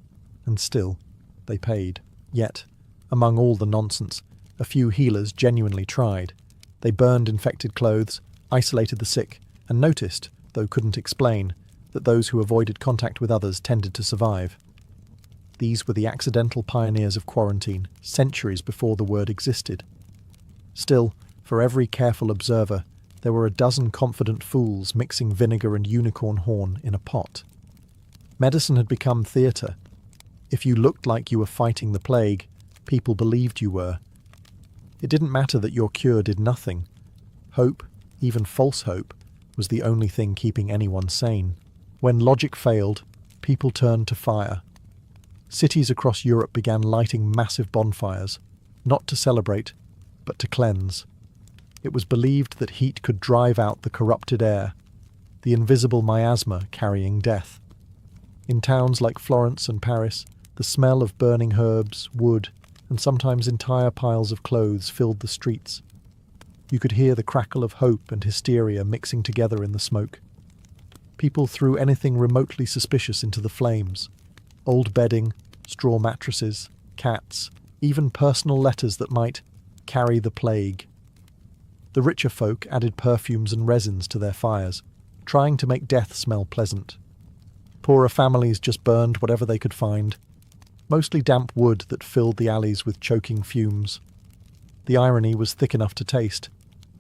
And still, they paid. Yet, among all the nonsense, a few healers genuinely tried. They burned infected clothes, isolated the sick, and noticed, though couldn't explain, that those who avoided contact with others tended to survive. These were the accidental pioneers of quarantine, centuries before the word existed. Still, for every careful observer, there were a dozen confident fools mixing vinegar and unicorn horn in a pot. Medicine had become theatre. If you looked like you were fighting the plague, people believed you were. It didn't matter that your cure did nothing. Hope, even false hope, was the only thing keeping anyone sane. When logic failed, people turned to fire. Cities across Europe began lighting massive bonfires, not to celebrate, but to cleanse. It was believed that heat could drive out the corrupted air, the invisible miasma carrying death. In towns like Florence and Paris, the smell of burning herbs, wood, and sometimes entire piles of clothes filled the streets. You could hear the crackle of hope and hysteria mixing together in the smoke. People threw anything remotely suspicious into the flames. Old bedding, straw mattresses, cats, even personal letters that might carry the plague. The richer folk added perfumes and resins to their fires, trying to make death smell pleasant. Poorer families just burned whatever they could find, mostly damp wood that filled the alleys with choking fumes. The irony was thick enough to taste.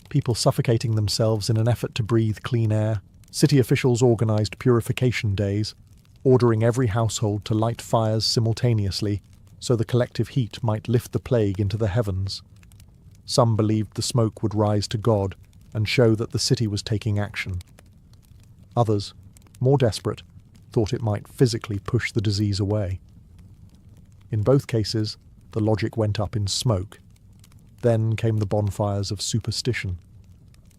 People suffocating themselves in an effort to breathe clean air. City officials organised purification days, ordering every household to light fires simultaneously so the collective heat might lift the plague into the heavens. Some believed the smoke would rise to God and show that the city was taking action. Others, more desperate, thought it might physically push the disease away. In both cases, the logic went up in smoke. Then came the bonfires of superstition.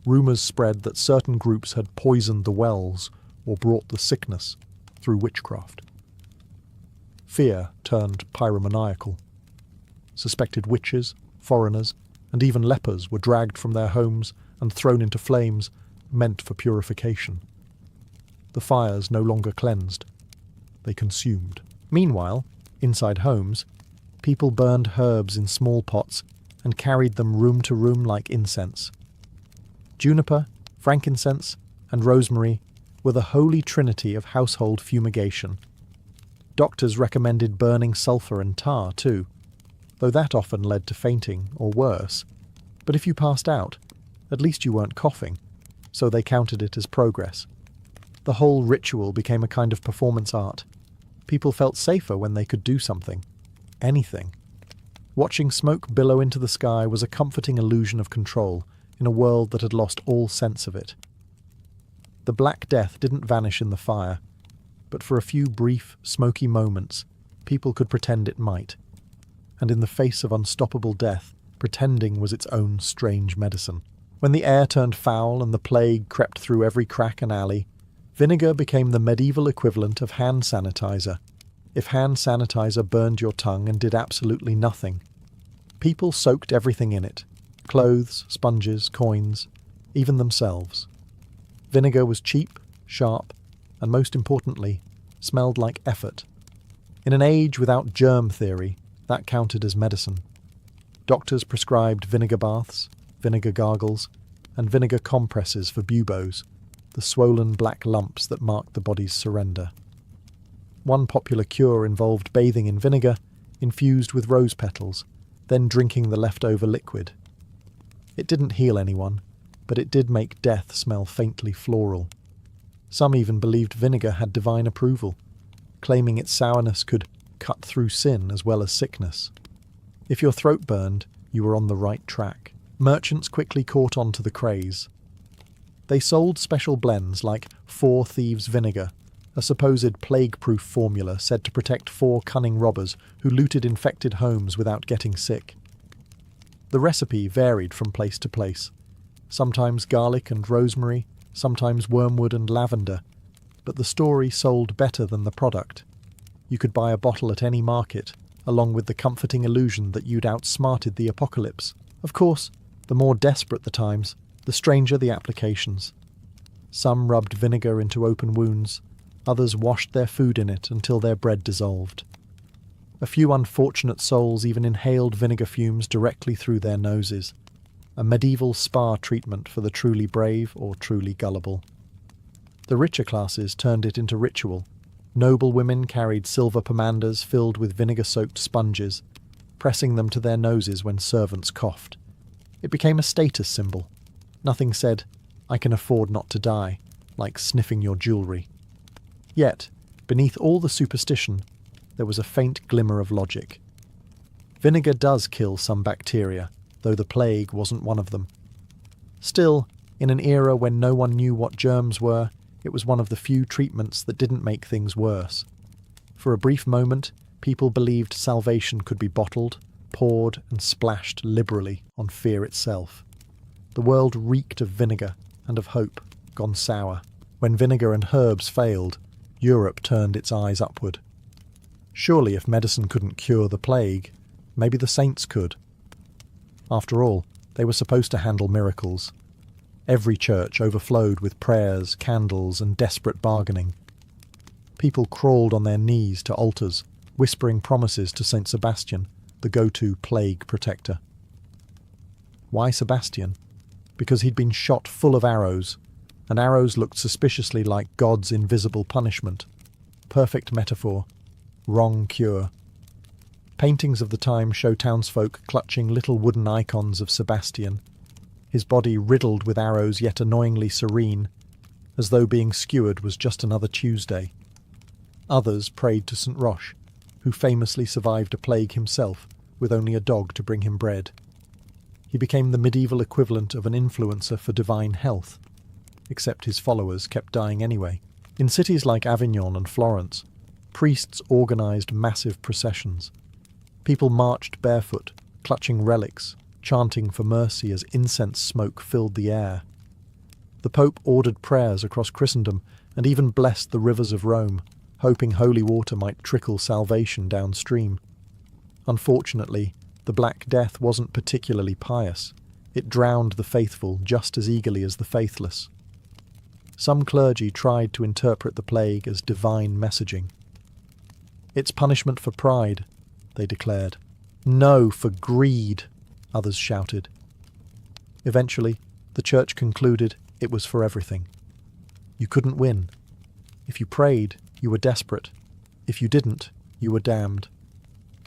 Rumours spread that certain groups had poisoned the wells or brought the sickness through witchcraft. Fear turned pyromaniacal. Suspected witches, foreigners, and even lepers were dragged from their homes and thrown into flames meant for purification. The fires no longer cleansed. They consumed. Meanwhile, inside homes, people burned herbs in small pots and carried them room to room like incense. Juniper, frankincense, and rosemary were the holy trinity of household fumigation. Doctors recommended burning sulphur and tar too, though that often led to fainting or worse. But if you passed out, at least you weren't coughing, so they counted it as progress. The whole ritual became a kind of performance art. People felt safer when they could do something. Anything. Watching smoke billow into the sky was a comforting illusion of control in a world that had lost all sense of it. The Black Death didn't vanish in the fire, but for a few brief, smoky moments, people could pretend it might. And in the face of unstoppable death, pretending was its own strange medicine. When the air turned foul and the plague crept through every crack and alley, vinegar became the medieval equivalent of hand sanitizer. If hand sanitizer burned your tongue and did absolutely nothing, people soaked everything in it: clothes, sponges, coins, even themselves. Vinegar was cheap, sharp, and most importantly, smelled like effort. In an age without germ theory, that counted as medicine. Doctors prescribed vinegar baths, vinegar gargles, and vinegar compresses for buboes, the swollen black lumps that marked the body's surrender. One popular cure involved bathing in vinegar, infused with rose petals, then drinking the leftover liquid. It didn't heal anyone, but it did make death smell faintly floral. Some even believed vinegar had divine approval, claiming its sourness could cut through sin as well as sickness. If your throat burned, you were on the right track. Merchants quickly caught on to the craze. They sold special blends like 4 Thieves Vinegar, a supposed plague-proof formula said to protect 4 cunning robbers who looted infected homes without getting sick. The recipe varied from place to place, sometimes garlic and rosemary, sometimes wormwood and lavender, but the story sold better than the product. You could buy a bottle at any market, along with the comforting illusion that you'd outsmarted the apocalypse. Of course, the more desperate the times, the stranger the applications. Some rubbed vinegar into open wounds, others washed their food in it until their bread dissolved. A few unfortunate souls even inhaled vinegar fumes directly through their noses, a medieval spa treatment for the truly brave or truly gullible. The richer classes turned it into ritual. Noble women carried silver pomanders filled with vinegar-soaked sponges, pressing them to their noses when servants coughed. It became a status symbol. Nothing said, "I can afford not to die," like sniffing your jewellery. Yet, beneath all the superstition, there was a faint glimmer of logic. Vinegar does kill some bacteria, though the plague wasn't one of them. Still, in an era when no one knew what germs were, it was one of the few treatments that didn't make things worse. For a brief moment, people believed salvation could be bottled, poured, and splashed liberally on fear itself. The world reeked of vinegar and of hope, gone sour. When vinegar and herbs failed, Europe turned its eyes upward. Surely if medicine couldn't cure the plague, maybe the saints could. After all, they were supposed to handle miracles. Every church overflowed with prayers, candles, and desperate bargaining. People crawled on their knees to altars, whispering promises to Saint Sebastian, the go-to plague protector. Why Sebastian? Because he'd been shot full of arrows, and arrows looked suspiciously like God's invisible punishment. Perfect metaphor. Wrong cure. Paintings of the time show townsfolk clutching little wooden icons of Sebastian, his body riddled with arrows yet annoyingly serene, as though being skewered was just another Tuesday. Others prayed to St. Roch, who famously survived a plague himself, with only a dog to bring him bread. He became the medieval equivalent of an influencer for divine health, except his followers kept dying anyway. In cities like Avignon and Florence, priests organised massive processions. People marched barefoot, clutching relics, chanting for mercy as incense smoke filled the air. The Pope ordered prayers across Christendom and even blessed the rivers of Rome, hoping holy water might trickle salvation downstream. Unfortunately, the Black Death wasn't particularly pious. It drowned the faithful just as eagerly as the faithless. Some clergy tried to interpret the plague as divine messaging. "It's punishment for pride," they declared. "No, for greed," others shouted. Eventually, the church concluded it was for everything. You couldn't win. If you prayed, you were desperate. If you didn't, you were damned.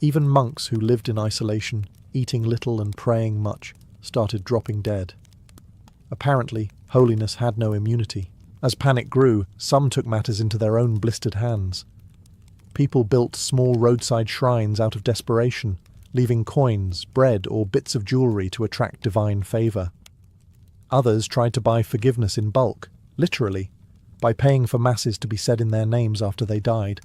Even monks who lived in isolation, eating little and praying much, started dropping dead. Apparently, holiness had no immunity. As panic grew, some took matters into their own blistered hands. People built small roadside shrines out of desperation, leaving coins, bread, or bits of jewellery to attract divine favour. Others tried to buy forgiveness in bulk, literally, by paying for masses to be said in their names after they died.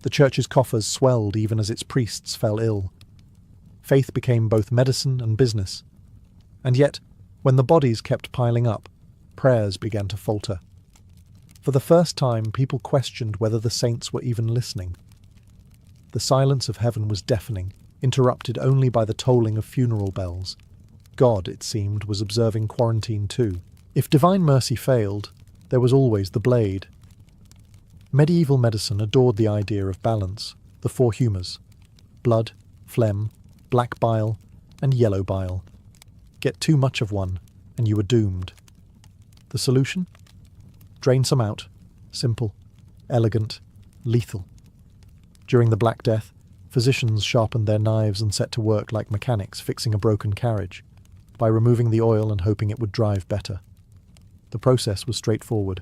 The church's coffers swelled even as its priests fell ill. Faith became both medicine and business. And yet, when the bodies kept piling up, prayers began to falter. For the first time, people questioned whether the saints were even listening. The silence of heaven was deafening, interrupted only by the tolling of funeral bells. God, it seemed, was observing quarantine too. If divine mercy failed, there was always the blade. Medieval medicine adored the idea of balance, the four humours: blood, phlegm, black bile, and yellow bile. Get too much of one, and you were doomed. The solution? Drain some out. Simple, elegant, lethal. During the Black Death, physicians sharpened their knives and set to work like mechanics fixing a broken carriage, by removing the oil and hoping it would drive better. The process was straightforward.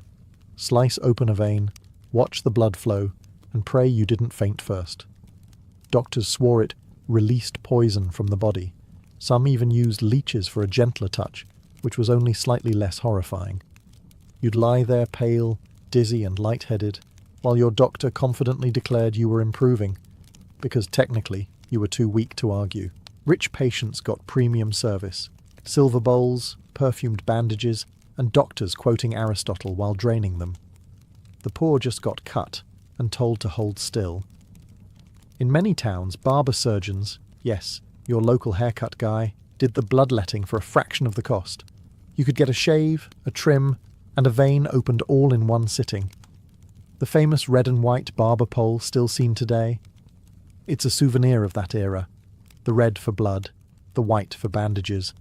Slice open a vein, watch the blood flow, and pray you didn't faint first. Doctors swore it released poison from the body. Some even used leeches for a gentler touch, which was only slightly less horrifying. You'd lie there pale, dizzy and lightheaded, while your doctor confidently declared you were improving, because technically you were too weak to argue. Rich patients got premium service, silver bowls, perfumed bandages, and doctors quoting Aristotle while draining them. The poor just got cut and told to hold still. In many towns, barber surgeons, yes, your local haircut guy, did the bloodletting for a fraction of the cost. You could get a shave, a trim, and a vein opened all in one sitting. The famous red and white barber pole still seen today? It's a souvenir of that era. The red for blood, the white for bandages.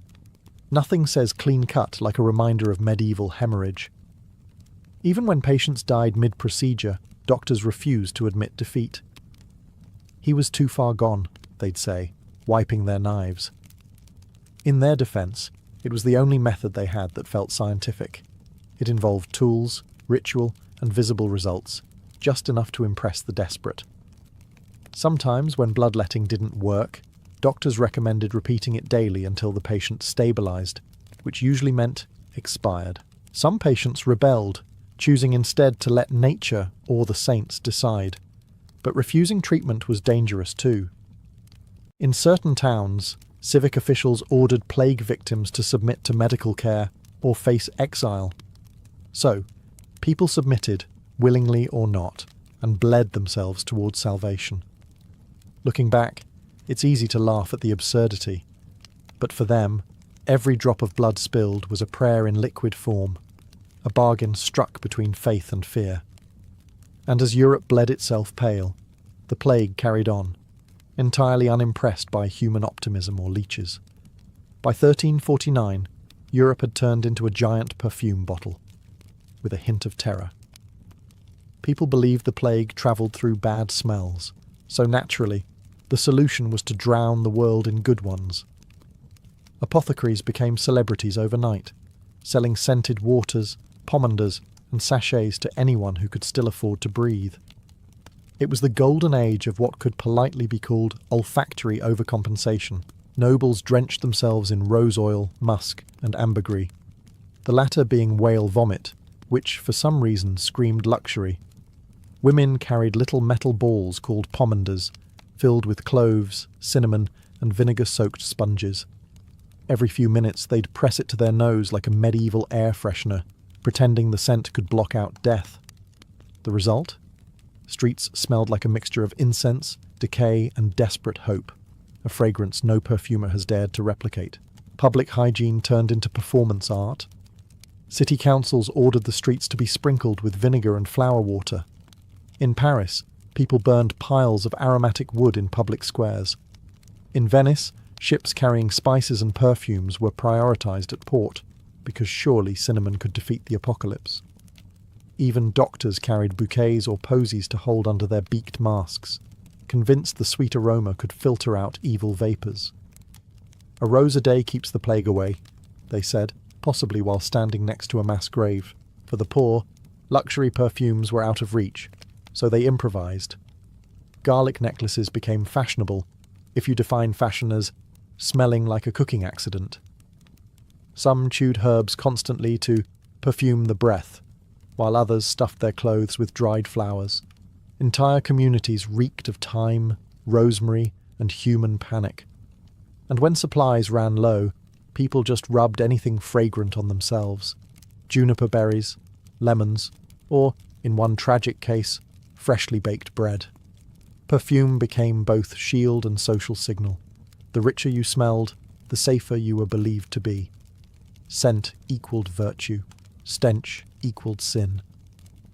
Nothing says clean cut like a reminder of medieval hemorrhage. Even when patients died mid-procedure, doctors refused to admit defeat. He was too far gone, they'd say, wiping their knives. In their defence, it was the only method they had that felt scientific. It involved tools, ritual, and visible results, just enough to impress the desperate. Sometimes, when bloodletting didn't work, doctors recommended repeating it daily until the patient stabilised, which usually meant expired. Some patients rebelled, choosing instead to let nature or the saints decide. But refusing treatment was dangerous too. In certain towns, civic officials ordered plague victims to submit to medical care or face exile. So, people submitted, willingly or not, and bled themselves towards salvation. Looking back, it's easy to laugh at the absurdity. But for them, every drop of blood spilled was a prayer in liquid form, a bargain struck between faith and fear. And as Europe bled itself pale, the plague carried on, entirely unimpressed by human optimism or leeches. By 1349, Europe had turned into a giant perfume bottle, with a hint of terror. People believed the plague travelled through bad smells, so naturally, the solution was to drown the world in good ones. Apothecaries became celebrities overnight, selling scented waters, pomanders, and sachets to anyone who could still afford to breathe. It was the golden age of what could politely be called olfactory overcompensation. Nobles drenched themselves in rose oil, musk, and ambergris, the latter being whale vomit, which for some reason screamed luxury. Women carried little metal balls called pomanders, filled with cloves, cinnamon, and vinegar-soaked sponges. Every few minutes they'd press it to their nose like a medieval air freshener, pretending the scent could block out death. The result? Streets smelled like a mixture of incense, decay, and desperate hope, a fragrance no perfumer has dared to replicate. Public hygiene turned into performance art. City councils ordered the streets to be sprinkled with vinegar and flower water. In Paris, people burned piles of aromatic wood in public squares. In Venice, Ships carrying spices and perfumes were prioritized at port, because surely cinnamon could defeat the apocalypse. Even doctors carried bouquets or posies to hold under their beaked masks, convinced the sweet aroma could filter out evil vapours. "A rose a day keeps the plague away," they said, possibly while standing next to a mass grave. For the poor, luxury perfumes were out of reach, so they improvised. Garlic necklaces became fashionable, if you define fashion as smelling like a cooking accident. Some chewed herbs constantly to perfume the breath, while others stuffed their clothes with dried flowers. Entire communities reeked of thyme, rosemary, and human panic. And when supplies ran low, people just rubbed anything fragrant on themselves: juniper berries, lemons, or, in one tragic case, freshly baked bread. Perfume became both shield and social signal. The richer you smelled, the safer you were believed to be. Scent equaled virtue. Stench equaled sin.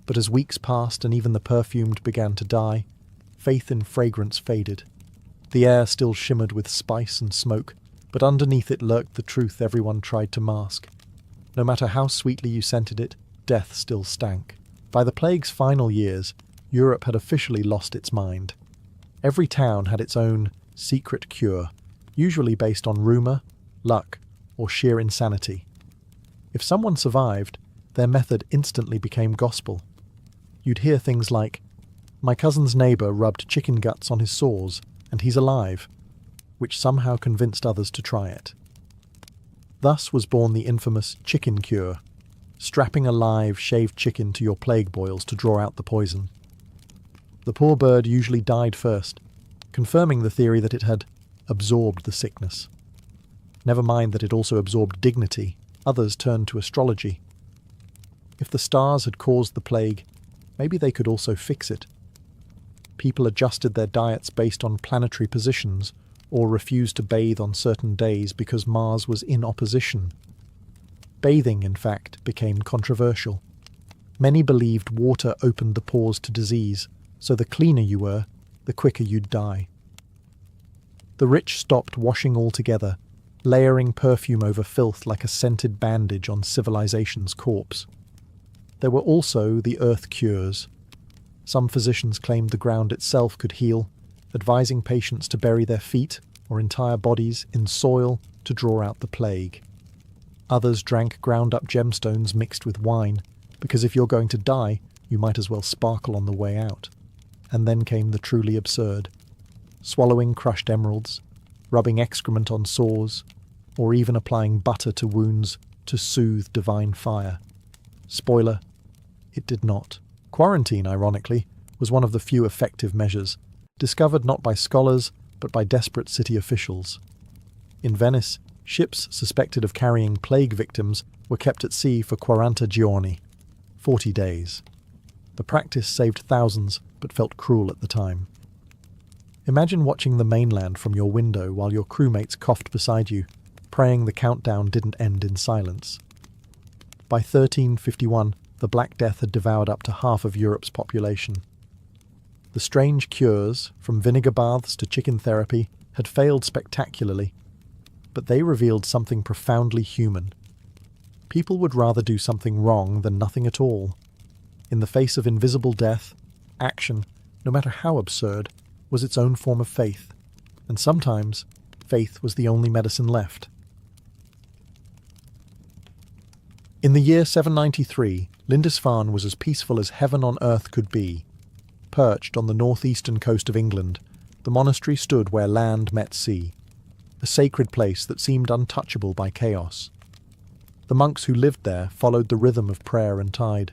But as weeks passed and even the perfumed began to die, faith in fragrance faded. The air still shimmered with spice and smoke, but underneath it lurked the truth everyone tried to mask. No matter how sweetly you scented it, death still stank. By the plague's final years, Europe had officially lost its mind. Every town had its own secret cure, usually based on rumour, luck, or sheer insanity. If someone survived, their method instantly became gospel. You'd hear things like, "My cousin's neighbour rubbed chicken guts on his sores, and he's alive," which somehow convinced others to try it. Thus was born the infamous chicken cure, strapping a live, shaved chicken to your plague boils to draw out the poison. The poor bird usually died first, confirming the theory that it had absorbed the sickness. Never mind that it also absorbed dignity, others turned to astrology. If the stars had caused the plague, maybe they could also fix it. People adjusted their diets based on planetary positions, or refused to bathe on certain days because Mars was in opposition. Bathing, in fact, became controversial. Many believed water opened the pores to disease, so the cleaner you were, the quicker you'd die. The rich stopped washing altogether, layering perfume over filth like a scented bandage on civilization's corpse. There were also the earth cures. Some physicians claimed the ground itself could heal, advising patients to bury their feet or entire bodies in soil to draw out the plague. Others drank ground-up gemstones mixed with wine, because if you're going to die, you might as well sparkle on the way out. And then came the truly absurd: swallowing crushed emeralds, rubbing excrement on sores, or even applying butter to wounds to soothe divine fire. Spoiler, it did not. Quarantine, ironically, was one of the few effective measures, discovered not by scholars, but by desperate city officials. In Venice, ships suspected of carrying plague victims were kept at sea for 40 giorni, 40 days. The practice saved thousands, but felt cruel at the time. Imagine watching the mainland from your window while your crewmates coughed beside you, praying the countdown didn't end in silence. By 1351, the Black Death had devoured up to half of Europe's population. The strange cures, from vinegar baths to chicken therapy, had failed spectacularly, but they revealed something profoundly human. People would rather do something wrong than nothing at all. In the face of invisible death, action, no matter how absurd, was its own form of faith, and sometimes faith was the only medicine left. In the year 793, Lindisfarne was as peaceful as heaven on earth could be. Perched on the northeastern coast of England, the monastery stood where land met sea, a sacred place that seemed untouchable by chaos. The monks who lived there followed the rhythm of prayer and tide.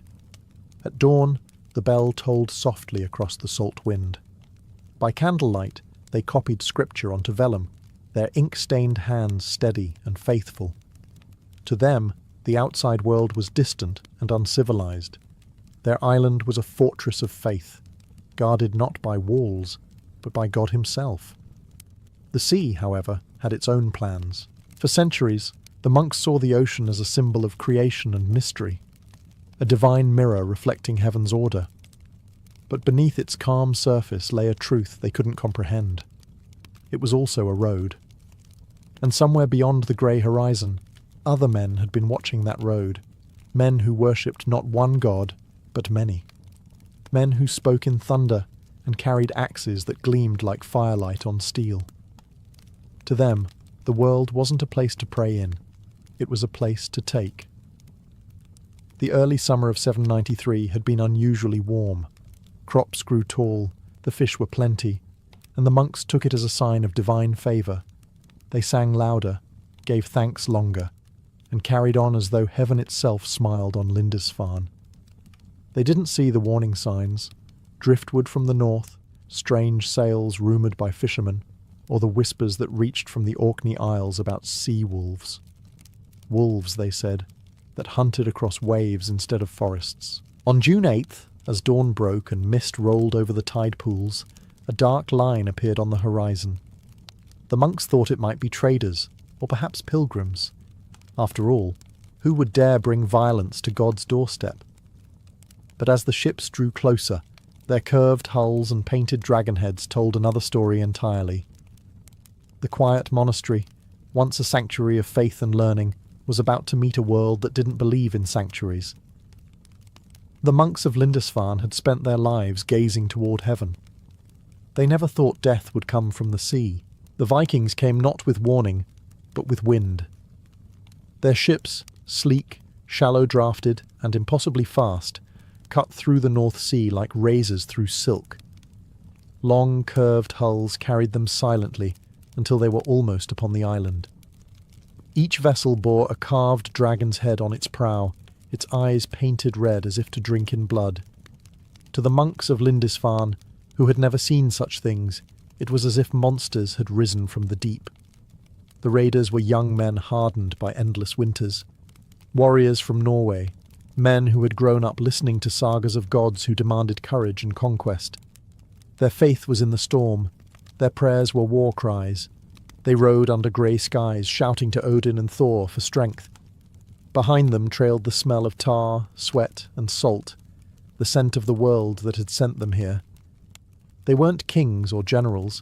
At dawn, the bell tolled softly across the salt wind. By candlelight, they copied scripture onto vellum, their ink-stained hands steady and faithful. To them, the outside world was distant and uncivilized. Their island was a fortress of faith, guarded not by walls, but by God himself. The sea, however, had its own plans. For centuries, the monks saw the ocean as a symbol of creation and mystery, a divine mirror reflecting heaven's order. But beneath its calm surface lay a truth they couldn't comprehend. It was also a road. And somewhere beyond the grey horizon, other men had been watching that road, men who worshipped not one god, but many. Men who spoke in thunder and carried axes that gleamed like firelight on steel. To them, the world wasn't a place to pray in, it was a place to take. The early summer of 793 had been unusually warm. Crops grew tall, the fish were plenty, and the monks took it as a sign of divine favour. They sang louder, gave thanks longer, and carried on as though heaven itself smiled on Lindisfarne. They didn't see the warning signs, driftwood from the north, strange sails rumoured by fishermen, or the whispers that reached from the Orkney Isles about sea wolves. Wolves, they said, that hunted across waves instead of forests. On June 8th, as dawn broke and mist rolled over the tide pools, a dark line appeared on the horizon. The monks thought it might be traders, or perhaps pilgrims. After all, who would dare bring violence to God's doorstep? But as the ships drew closer, their curved hulls and painted dragon heads told another story entirely. The quiet monastery, once a sanctuary of faith and learning, was about to meet a world that didn't believe in sanctuaries. The monks of Lindisfarne had spent their lives gazing toward heaven. They never thought death would come from the sea. The Vikings came not with warning, but with wind. Their ships, sleek, shallow-drafted, and impossibly fast, cut through the North Sea like razors through silk. Long, curved hulls carried them silently until they were almost upon the island. Each vessel bore a carved dragon's head on its prow, its eyes painted red as if to drink in blood. To the monks of Lindisfarne, who had never seen such things, it was as if monsters had risen from the deep. The raiders were young men hardened by endless winters, warriors from Norway, men who had grown up listening to sagas of gods who demanded courage and conquest. Their faith was in the storm, their prayers were war cries. They rode under grey skies, shouting to Odin and Thor for strength. Behind them trailed the smell of tar, sweat, and salt, the scent of the world that had sent them here. They weren't kings or generals.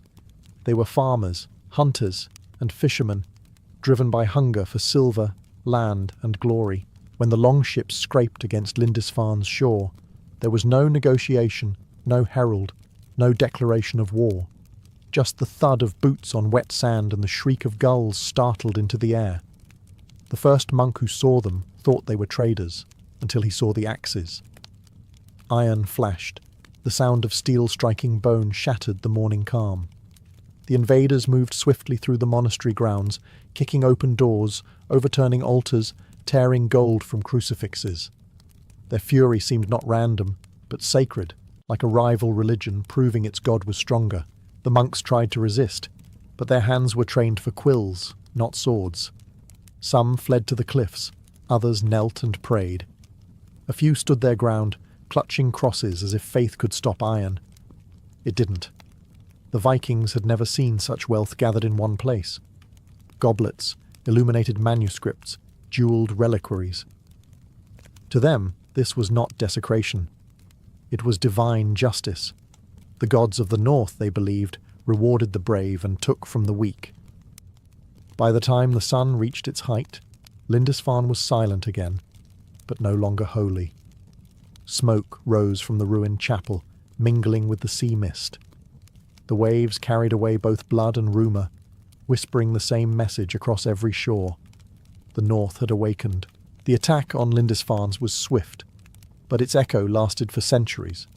They were farmers, hunters, and fishermen, driven by hunger for silver, land, and glory. When the longships scraped against Lindisfarne's shore, there was no negotiation, no herald, no declaration of war. Just the thud of boots on wet sand and the shriek of gulls startled into the air. The first monk who saw them thought they were traders, until he saw the axes. Iron flashed. The sound of steel striking bone shattered the morning calm. The invaders moved swiftly through the monastery grounds, kicking open doors, overturning altars, tearing gold from crucifixes. Their fury seemed not random, but sacred, like a rival religion proving its god was stronger. The monks tried to resist, but their hands were trained for quills, not swords. Some fled to the cliffs, others knelt and prayed. A few stood their ground, clutching crosses as if faith could stop iron. It didn't. The Vikings had never seen such wealth gathered in one place. Goblets, illuminated manuscripts, jewelled reliquaries. To them, this was not desecration. It was divine justice. The gods of the north, they believed, rewarded the brave and took from the weak. By the time the sun reached its height, Lindisfarne was silent again, but no longer holy. Smoke rose from the ruined chapel, mingling with the sea mist. The waves carried away both blood and rumour, whispering the same message across every shore. The north had awakened. The attack on Lindisfarne's was swift, but its echo lasted for centuries.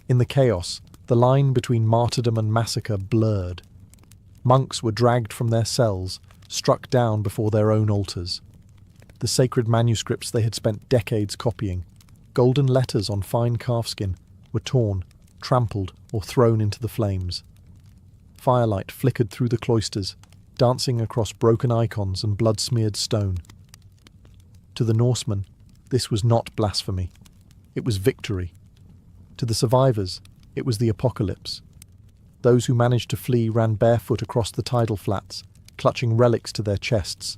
In the chaos, the line between martyrdom and massacre blurred. Monks were dragged from their cells, struck down before their own altars. The sacred manuscripts they had spent decades copying, golden letters on fine calfskin, were torn, trampled, or thrown into the flames. Firelight flickered through the cloisters, dancing across broken icons and blood-smeared stone. To the Norsemen, this was not blasphemy. It was victory. To the survivors, it was the apocalypse. Those who managed to flee ran barefoot across the tidal flats, clutching relics to their chests,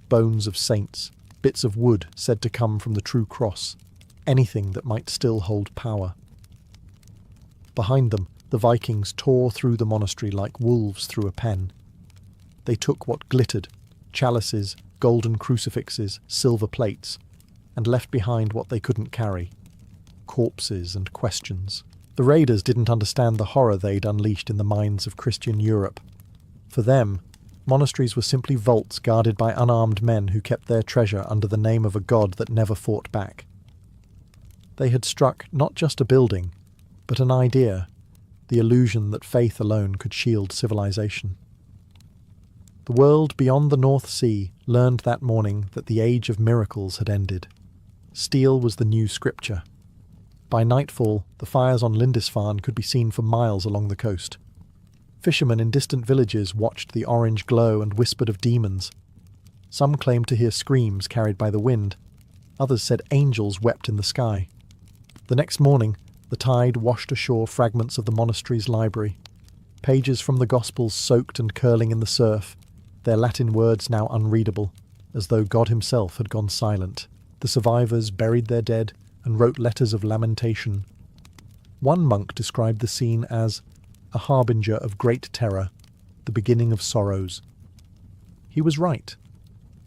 bones of saints, bits of wood said to come from the true cross, anything that might still hold power. Behind them, the Vikings tore through the monastery like wolves through a pen. They took what glittered, chalices, golden crucifixes, silver plates, and left behind what they couldn't carry: corpses and questions. The raiders didn't understand the horror they'd unleashed in the minds of Christian Europe. For them, monasteries were simply vaults guarded by unarmed men who kept their treasure under the name of a god that never fought back. They had struck not just a building, but an idea, the illusion that faith alone could shield civilization. The world beyond the North Sea learned that morning that the age of miracles had ended. Steel was the new scripture. By nightfall, the fires on Lindisfarne could be seen for miles along the coast. Fishermen in distant villages watched the orange glow and whispered of demons. Some claimed to hear screams carried by the wind. Others said angels wept in the sky. The next morning, the tide washed ashore fragments of the monastery's library. Pages from the Gospels soaked and curling in the surf, their Latin words now unreadable, as though God himself had gone silent. The survivors buried their dead and wrote letters of lamentation. One monk described the scene as a harbinger of great terror, the beginning of sorrows. He was right.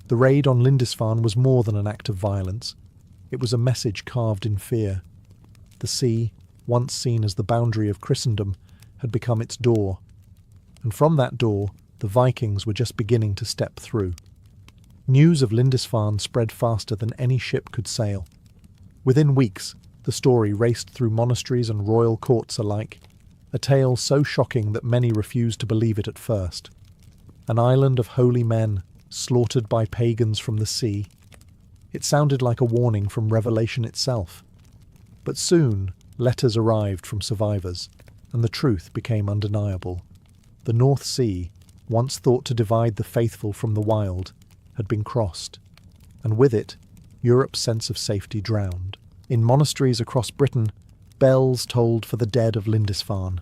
The raid on Lindisfarne was more than an act of violence. It was a message carved in fear. The sea, once seen as the boundary of Christendom, had become its door. And from that door, the Vikings were just beginning to step through. News of Lindisfarne spread faster than any ship could sail. Within weeks, the story raced through monasteries and royal courts alike, a tale so shocking that many refused to believe it at first. An island of holy men, slaughtered by pagans from the sea. It sounded like a warning from Revelation itself. But soon, letters arrived from survivors, and the truth became undeniable. The North Sea, once thought to divide the faithful from the wild, had been crossed, and with it, Europe's sense of safety drowned. In monasteries across Britain, bells tolled for the dead of Lindisfarne.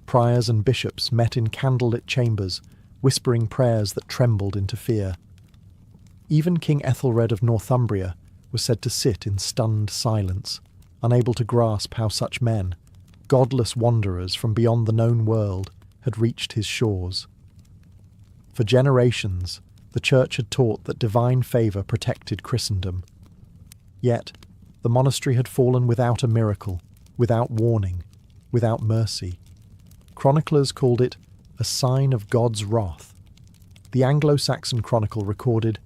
Priors and bishops met in candlelit chambers, whispering prayers that trembled into fear. Even King Ethelred of Northumbria was said to sit in stunned silence, unable to grasp how such men, godless wanderers from beyond the known world, had reached his shores. For generations, the Church had taught that divine favour protected Christendom. Yet, the monastery had fallen without a miracle, without warning, without mercy. Chroniclers called it a sign of God's wrath. The Anglo-Saxon Chronicle recorded,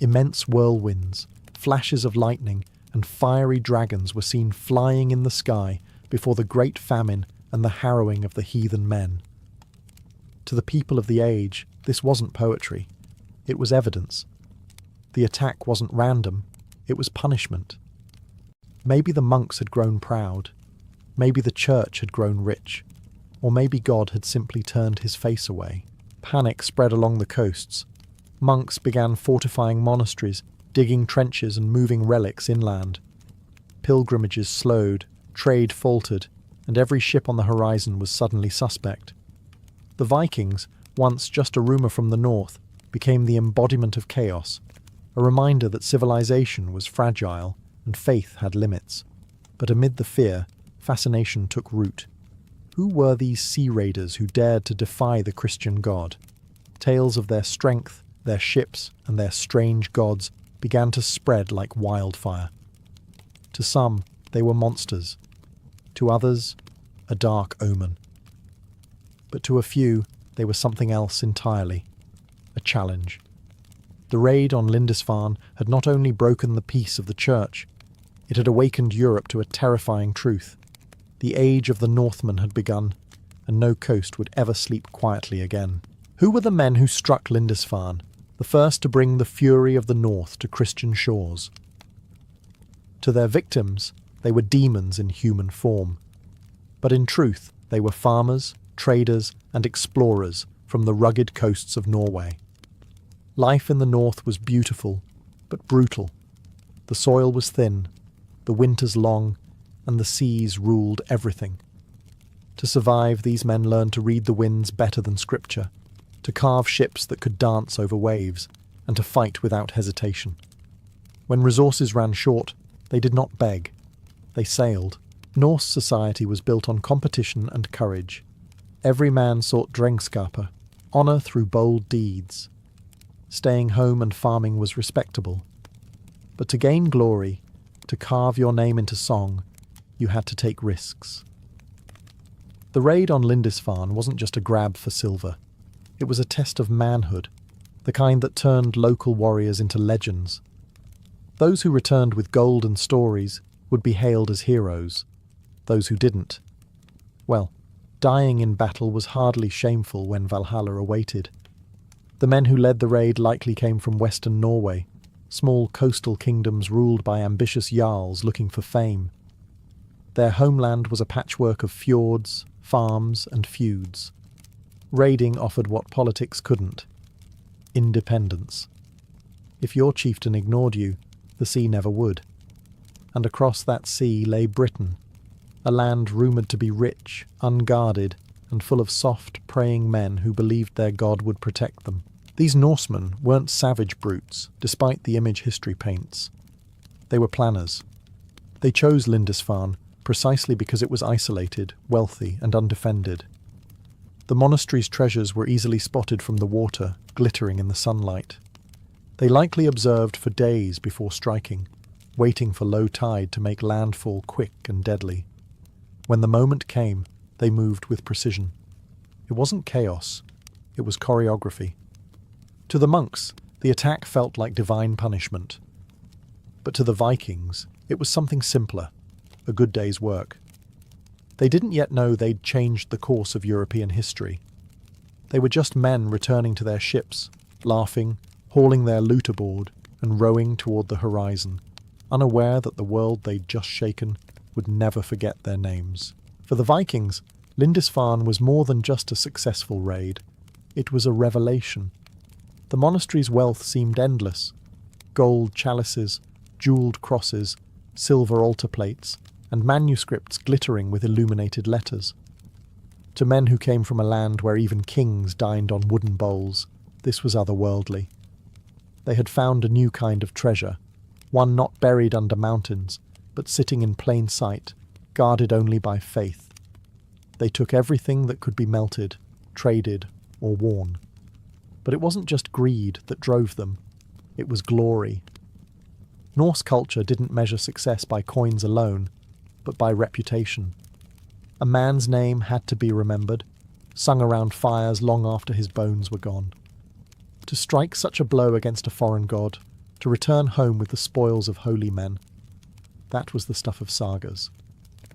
immense whirlwinds, flashes of lightning, and fiery dragons were seen flying in the sky before the great famine and the harrowing of the heathen men. To the people of the age, this wasn't poetry. It was evidence. The attack wasn't random. It was punishment. Maybe the monks had grown proud. Maybe the church had grown rich. Or maybe God had simply turned his face away. Panic spread along the coasts. Monks began fortifying monasteries, digging trenches and moving relics inland. Pilgrimages slowed, trade faltered, and every ship on the horizon was suddenly suspect. The Vikings, once just a rumour from the north, became the embodiment of chaos, a reminder that civilization was fragile and faith had limits. But amid the fear, fascination took root. Who were these sea raiders who dared to defy the Christian God? Tales of their strength, their ships, and their strange gods began to spread like wildfire. To some, they were monsters. To others, a dark omen. But to a few, they were something else entirely. A challenge. The raid on Lindisfarne had not only broken the peace of the Church, it had awakened Europe to a terrifying truth. The age of the Northmen had begun, and no coast would ever sleep quietly again. Who were the men who struck Lindisfarne, the first to bring the fury of the North to Christian shores? To their victims, they were demons in human form. But in truth, they were farmers, traders, and explorers from the rugged coasts of Norway. Life in the north was beautiful, but brutal. The soil was thin, the winters long, and the seas ruled everything. To survive, these men learned to read the winds better than scripture, to carve ships that could dance over waves, and to fight without hesitation. When resources ran short, they did not beg. They sailed. Norse society was built on competition and courage. Every man sought drengskaper, honour through bold deeds. Staying home and farming was respectable. But to gain glory, to carve your name into song, you had to take risks. The raid on Lindisfarne wasn't just a grab for silver. It was a test of manhood, the kind that turned local warriors into legends. Those who returned with gold and stories would be hailed as heroes. Those who didn't, well, dying in battle was hardly shameful when Valhalla awaited. The men who led the raid likely came from western Norway, small coastal kingdoms ruled by ambitious jarls looking for fame. Their homeland was a patchwork of fjords, farms, and feuds. Raiding offered what politics couldn't: independence. If your chieftain ignored you, the sea never would. And across that sea lay Britain, a land rumoured to be rich, unguarded, and full of soft, praying men who believed their god would protect them. These Norsemen weren't savage brutes, despite the image history paints. They were planners. They chose Lindisfarne precisely because it was isolated, wealthy, and undefended. The monastery's treasures were easily spotted from the water, glittering in the sunlight. They likely observed for days before striking, waiting for low tide to make landfall quick and deadly. When the moment came, they moved with precision. It wasn't chaos, it was choreography. To the monks, the attack felt like divine punishment. But to the Vikings, it was something simpler, a good day's work. They didn't yet know they'd changed the course of European history. They were just men returning to their ships, laughing, hauling their loot aboard, and rowing toward the horizon, unaware that the world they'd just shaken would never forget their names. For the Vikings, Lindisfarne was more than just a successful raid. It was a revelation. The monastery's wealth seemed endless: gold chalices, jewelled crosses, silver altar plates, and manuscripts glittering with illuminated letters. To men who came from a land where even kings dined on wooden bowls, this was otherworldly. They had found a new kind of treasure, one not buried under mountains, but sitting in plain sight, guarded only by faith. They took everything that could be melted, traded, or worn. But it wasn't just greed that drove them, it was glory. Norse culture didn't measure success by coins alone, but by reputation. A man's name had to be remembered, sung around fires long after his bones were gone. To strike such a blow against a foreign god, to return home with the spoils of holy men, that was the stuff of sagas,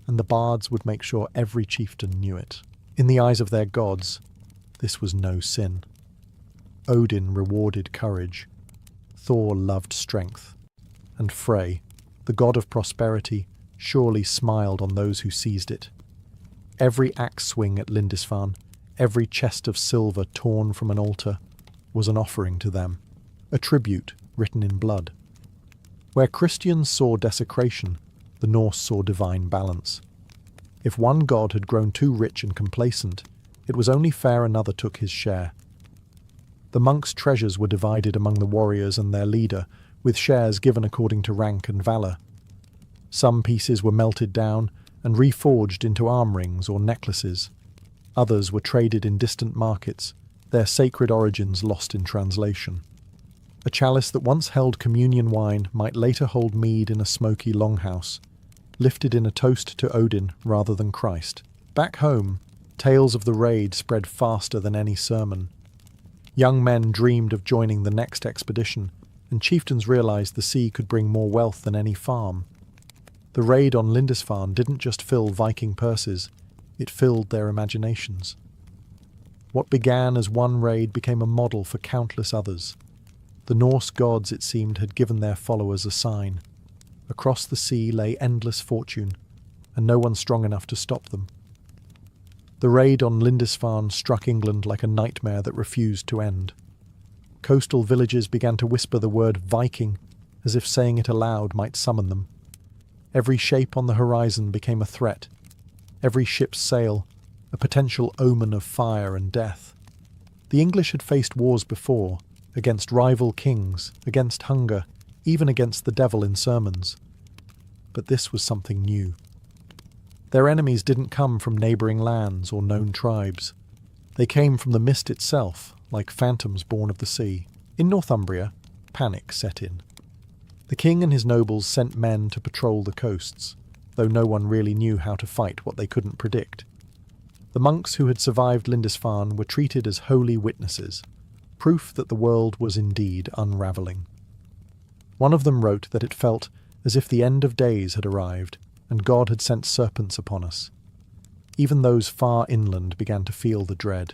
and the bards would make sure every chieftain knew it. In the eyes of their gods, this was no sin. Odin rewarded courage, Thor loved strength, and Frey, the god of prosperity, surely smiled on those who seized it. Every axe swing at Lindisfarne, every chest of silver torn from an altar, was an offering to them, a tribute written in blood. Where Christians saw desecration, the Norse saw divine balance. If one god had grown too rich and complacent, it was only fair another took his share. The monks' treasures were divided among the warriors and their leader, with shares given according to rank and valour. Some pieces were melted down and reforged into arm rings or necklaces. Others were traded in distant markets, their sacred origins lost in translation. A chalice that once held communion wine might later hold mead in a smoky longhouse, lifted in a toast to Odin rather than Christ. Back home, tales of the raid spread faster than any sermon. Young men dreamed of joining the next expedition, and chieftains realized the sea could bring more wealth than any farm. The raid on Lindisfarne didn't just fill Viking purses, it filled their imaginations. What began as one raid became a model for countless others. The Norse gods, it seemed, had given their followers a sign. Across the sea lay endless fortune, and no one strong enough to stop them. The raid on Lindisfarne struck England like a nightmare that refused to end. Coastal villages began to whisper the word Viking, as if saying it aloud might summon them. Every shape on the horizon became a threat. Every ship's sail, a potential omen of fire and death. The English had faced wars before, against rival kings, against hunger, even against the devil in sermons. But this was something new. Their enemies didn't come from neighbouring lands or known tribes. They came from the mist itself, like phantoms born of the sea. In Northumbria, panic set in. The king and his nobles sent men to patrol the coasts, though no one really knew how to fight what they couldn't predict. The monks who had survived Lindisfarne were treated as holy witnesses, proof that the world was indeed unravelling. One of them wrote that it felt as if the end of days had arrived, and God had sent serpents upon us. Even those far inland began to feel the dread.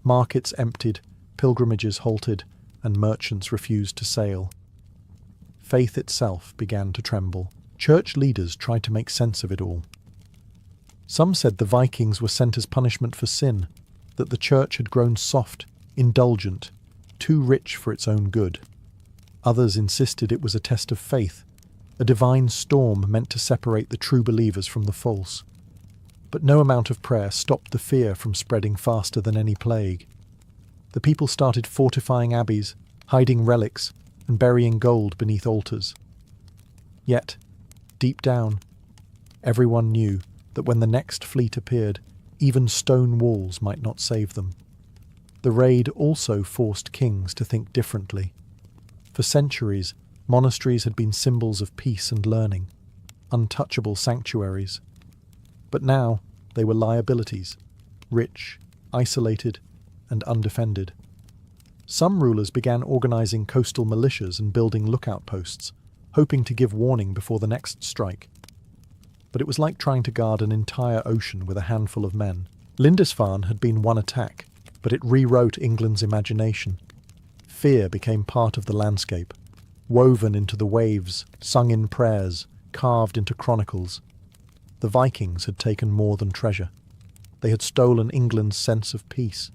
Markets emptied, pilgrimages halted, and merchants refused to sail. Faith itself began to tremble. Church leaders tried to make sense of it all. Some said the Vikings were sent as punishment for sin, that the church had grown soft, indulgent, too rich for its own good. Others insisted it was a test of faith, a divine storm meant to separate the true believers from the false. But no amount of prayer stopped the fear from spreading faster than any plague. The people started fortifying abbeys, hiding relics, and burying gold beneath altars. Yet, deep down, everyone knew that when the next fleet appeared, even stone walls might not save them. The raid also forced kings to think differently. For centuries, monasteries had been symbols of peace and learning, untouchable sanctuaries. But now they were liabilities, rich, isolated, and undefended. Some rulers began organizing coastal militias and building lookout posts, hoping to give warning before the next strike. But it was like trying to guard an entire ocean with a handful of men. Lindisfarne had been one attack, but it rewrote England's imagination. Fear became part of the landscape, woven into the waves, sung in prayers, carved into chronicles. The Vikings had taken more than treasure. They had stolen England's sense of peace.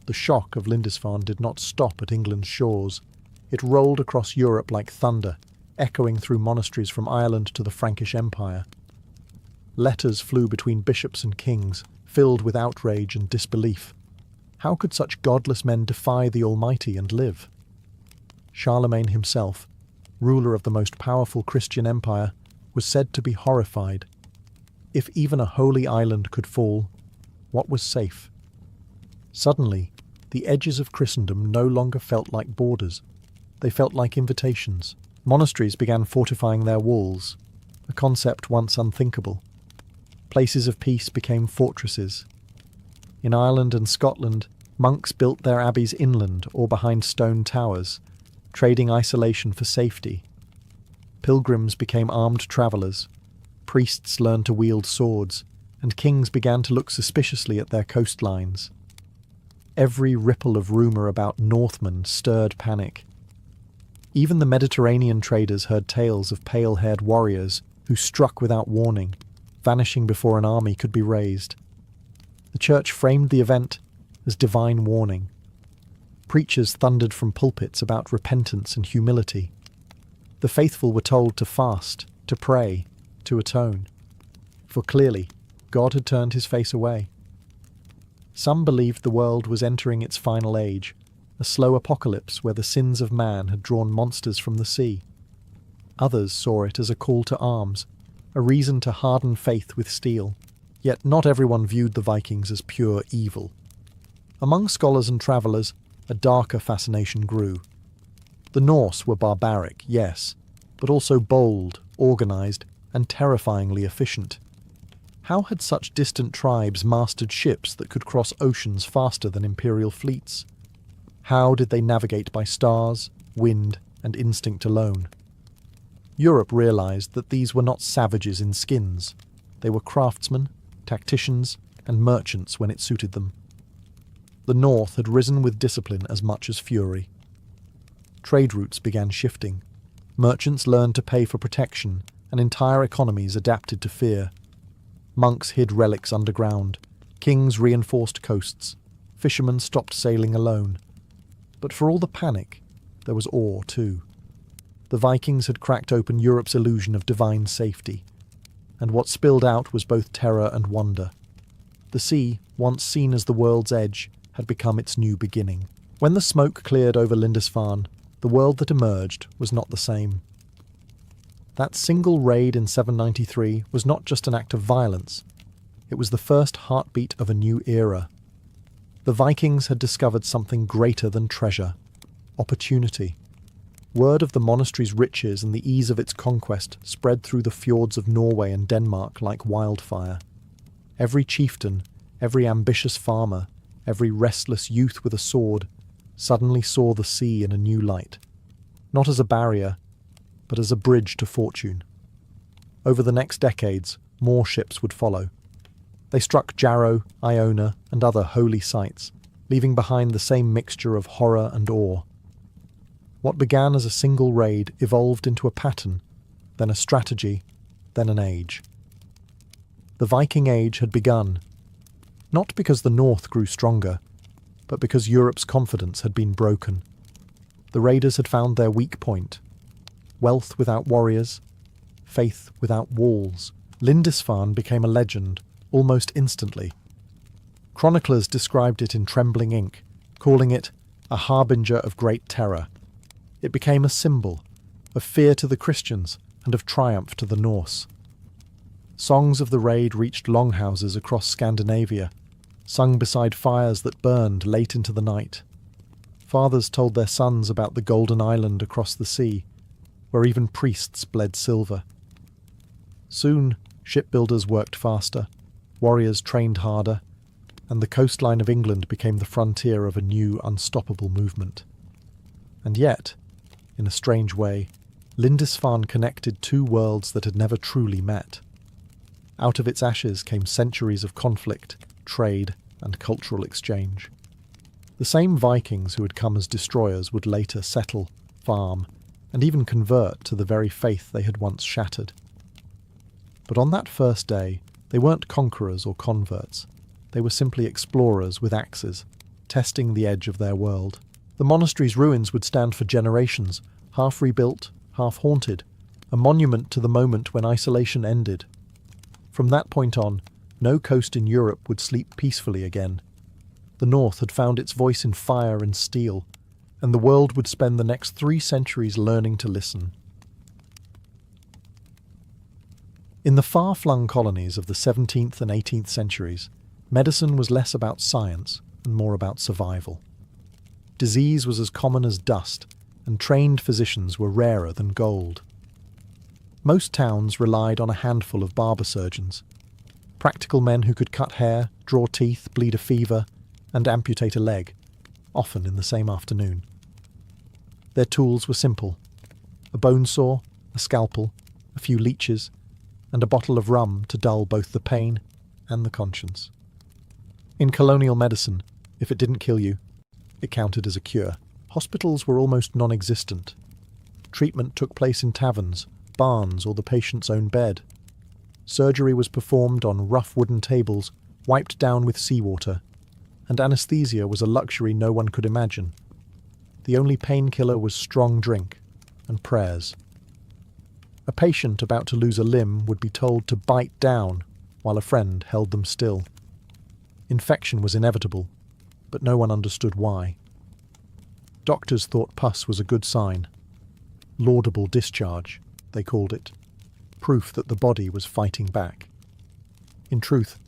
The shock of Lindisfarne did not stop at England's shores. It rolled across Europe like thunder, echoing through monasteries from Ireland to the Frankish Empire. Letters flew between bishops and kings, filled with outrage and disbelief. How could such godless men defy the Almighty and live? Charlemagne himself, ruler of the most powerful Christian empire, was said to be horrified. If even a holy island could fall, what was safe? Suddenly, the edges of Christendom no longer felt like borders. They felt like invitations. Monasteries began fortifying their walls, a concept once unthinkable. Places of peace became fortresses. In Ireland and Scotland, monks built their abbeys inland or behind stone towers, trading isolation for safety. Pilgrims became armed travellers. Priests learned to wield swords, and kings began to look suspiciously at their coastlines. Every ripple of rumour about Northmen stirred panic. Even the Mediterranean traders heard tales of pale-haired warriors who struck without warning, vanishing before an army could be raised. The church framed the event as divine warning. Preachers thundered from pulpits about repentance and humility. The faithful were told to fast, to pray, to atone. For clearly, God had turned his face away. Some believed the world was entering its final age, a slow apocalypse where the sins of man had drawn monsters from the sea. Others saw it as a call to arms, a reason to harden faith with steel. Yet not everyone viewed the Vikings as pure evil. Among scholars and travellers, a darker fascination grew. The Norse were barbaric, yes, but also bold, organised, and terrifyingly efficient. How had such distant tribes mastered ships that could cross oceans faster than imperial fleets? How did they navigate by stars, wind, and instinct alone? Europe realised that these were not savages in skins. They were craftsmen, tacticians, and merchants when it suited them. The North had risen with discipline as much as fury. Trade routes began shifting. Merchants learned to pay for protection, and entire economies adapted to fear. Monks hid relics underground. Kings reinforced coasts. Fishermen stopped sailing alone. But for all the panic, there was awe too. The Vikings had cracked open Europe's illusion of divine safety, and what spilled out was both terror and wonder. The sea, once seen as the world's edge, had become its new beginning. When the smoke cleared over Lindisfarne, the world that emerged was not the same. That single raid in 793 was not just an act of violence. It was the first heartbeat of a new era. The Vikings had discovered something greater than treasure, opportunity. Word of the monastery's riches and the ease of its conquest spread through the fjords of Norway and Denmark like wildfire. Every chieftain, every ambitious farmer, every restless youth with a sword suddenly saw the sea in a new light, not as a barrier, but as a bridge to fortune. Over the next decades, more ships would follow. They struck Jarrow, Iona, and other holy sites, leaving behind the same mixture of horror and awe. What began as a single raid evolved into a pattern, then a strategy, then an age. The Viking Age had begun, not because the North grew stronger, but because Europe's confidence had been broken. The raiders had found their weak point: wealth without warriors, faith without walls. Lindisfarne became a legend almost instantly. Chroniclers described it in trembling ink, calling it a harbinger of great terror. It became a symbol of fear to the Christians and of triumph to the Norse. Songs of the raid reached longhouses across Scandinavia, sung beside fires that burned late into the night. Fathers told their sons about the golden island across the sea, where even priests bled silver. Soon, shipbuilders worked faster, warriors trained harder, and the coastline of England became the frontier of a new, unstoppable movement. And yet, in a strange way, Lindisfarne connected two worlds that had never truly met. Out of its ashes came centuries of conflict, trade, and cultural exchange. The same Vikings who had come as destroyers would later settle, farm, and even convert to the very faith they had once shattered. But on that first day, they weren't conquerors or converts. They were simply explorers with axes, testing the edge of their world. The monastery's ruins would stand for generations, half rebuilt, half haunted, a monument to the moment when isolation ended. From that point on, no coast in Europe would sleep peacefully again. The North had found its voice in fire and steel, and the world would spend the next 3 centuries learning to listen. In the far-flung colonies of the 17th and 18th centuries, medicine was less about science and more about survival. Disease was as common as dust, and trained physicians were rarer than gold. Most towns relied on a handful of barber surgeons, practical men who could cut hair, draw teeth, bleed a fever, and amputate a leg, often in the same afternoon. Their tools were simple: a bone saw, a scalpel, a few leeches, and a bottle of rum to dull both the pain and the conscience. In colonial medicine, if it didn't kill you, it counted as a cure. Hospitals were almost non-existent. Treatment took place in taverns, barns, or the patient's own bed. Surgery was performed on rough wooden tables, wiped down with seawater, and anesthesia was a luxury no one could imagine. The only painkiller was strong drink and prayers. A patient about to lose a limb would be told to bite down while a friend held them still. Infection was inevitable, but no one understood why. Doctors thought pus was a good sign. Laudable discharge, they called it. Proof that the body was fighting back. In truth,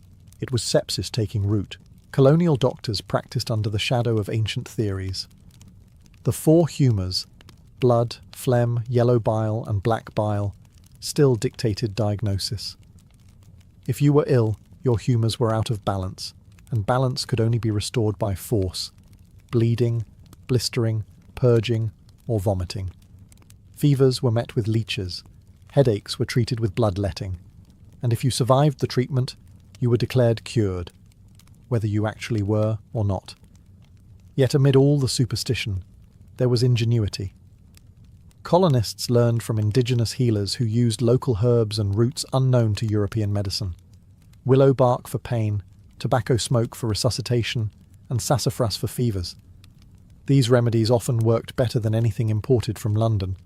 it was sepsis taking root. Colonial doctors practiced under the shadow of ancient theories. The 4 humours, blood, phlegm, yellow bile, and black bile, still dictated diagnosis. If you were ill, your humours were out of balance, and balance could only be restored by force: bleeding, blistering, purging, or vomiting. Fevers were met with leeches, headaches were treated with bloodletting, and if you survived the treatment, you were declared cured, whether you actually were or not. Yet amid all the superstition, there was ingenuity. Colonists learned from indigenous healers who used local herbs and roots unknown to European medicine: willow bark for pain, tobacco smoke for resuscitation, and sassafras for fevers. These remedies often worked better than anything imported from London.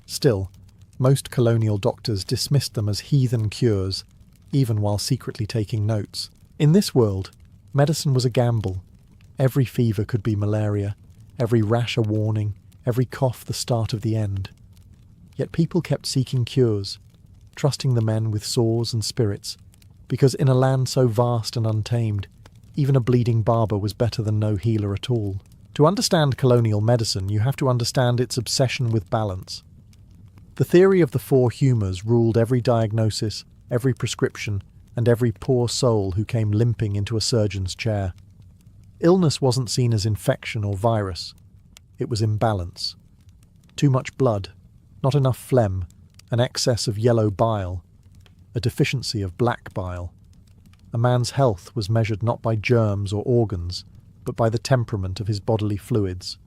Still, most colonial doctors dismissed them as heathen cures, even while secretly taking notes. In this world, medicine was a gamble. Every fever could be malaria, every rash a warning, every cough the start of the end. Yet people kept seeking cures, trusting the men with saws and spirits, because in a land so vast and untamed, even a bleeding barber was better than no healer at all. To understand colonial medicine, you have to understand its obsession with balance. The theory of the four humours ruled every diagnosis, every prescription, and every poor soul who came limping into a surgeon's chair. Illness wasn't seen as infection or virus. It was imbalance. Too much blood, not enough phlegm, an excess of yellow bile, a deficiency of black bile. A man's health was measured not by germs or organs, but by the temperament of his bodily fluids.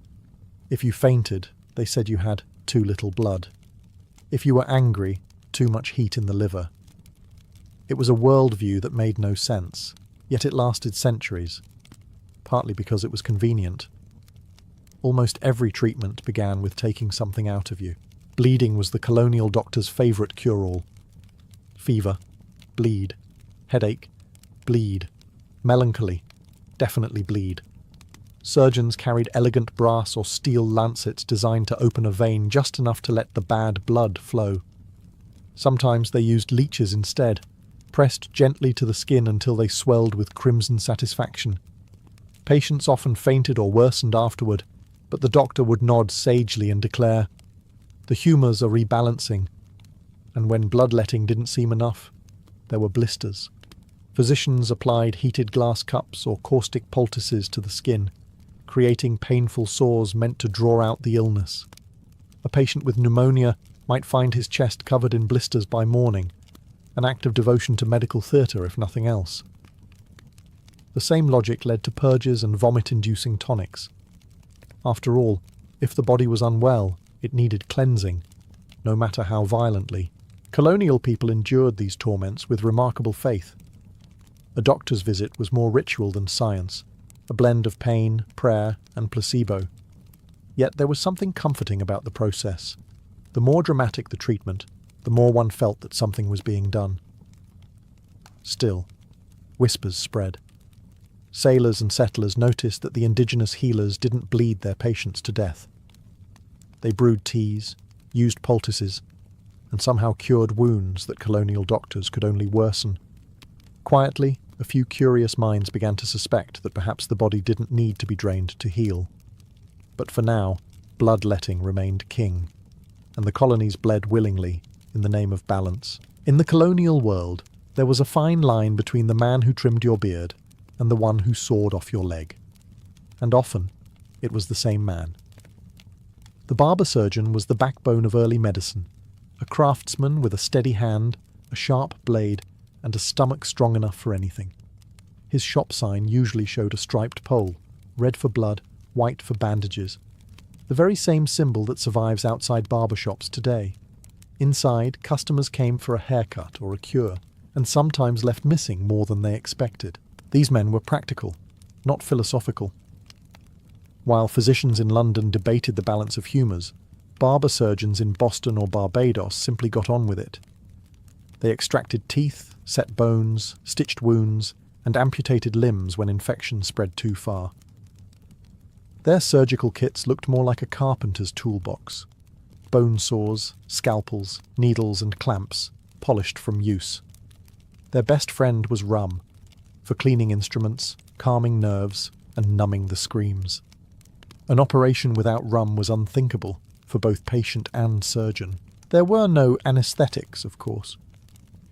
If you fainted, they said you had too little blood. If you were angry, too much heat in the liver. It was a worldview that made no sense, yet it lasted centuries, partly because it was convenient. Almost every treatment began with taking something out of you. Bleeding was the colonial doctor's favourite cure-all. Fever, bleed. Headache, bleed. Melancholy, definitely bleed. Surgeons carried elegant brass or steel lancets designed to open a vein just enough to let the bad blood flow. Sometimes they used leeches instead, pressed gently to the skin until they swelled with crimson satisfaction. Patients often fainted or worsened afterward, but the doctor would nod sagely and declare, "The humours are rebalancing." And when bloodletting didn't seem enough, there were blisters. Physicians applied heated glass cups or caustic poultices to the skin, creating painful sores meant to draw out the illness. A patient with pneumonia might find his chest covered in blisters by morning, an act of devotion to medical theatre if nothing else. The same logic led to purges and vomit-inducing tonics. After all, if the body was unwell, it needed cleansing, no matter how violently. Colonial people endured these torments with remarkable faith. A doctor's visit was more ritual than science, a blend of pain, prayer, and placebo. Yet there was something comforting about the process. The more dramatic the treatment, the more one felt that something was being done. Still, whispers spread. Sailors and settlers noticed that the indigenous healers didn't bleed their patients to death. They brewed teas, used poultices, and somehow cured wounds that colonial doctors could only worsen. Quietly, a few curious minds began to suspect that perhaps the body didn't need to be drained to heal. But for now, bloodletting remained king, and the colonies bled willingly in the name of balance. In the colonial world, there was a fine line between the man who trimmed your beard and the one who sawed off your leg. And often, it was the same man. The barber surgeon was the backbone of early medicine, a craftsman with a steady hand, a sharp blade, and a stomach strong enough for anything. His shop sign usually showed a striped pole, red for blood, white for bandages, the very same symbol that survives outside barber shops today. Inside, customers came for a haircut or a cure, and sometimes left missing more than they expected. These men were practical, not philosophical. While physicians in London debated the balance of humours, barber surgeons in Boston or Barbados simply got on with it. They extracted teeth, set bones, stitched wounds, and amputated limbs when infection spread too far. Their surgical kits looked more like a carpenter's toolbox. Bone saws, scalpels, needles and clamps, polished from use. Their best friend was rum, for cleaning instruments, calming nerves, and numbing the screams. An operation without rum was unthinkable for both patient and surgeon. There were no anaesthetics, of course.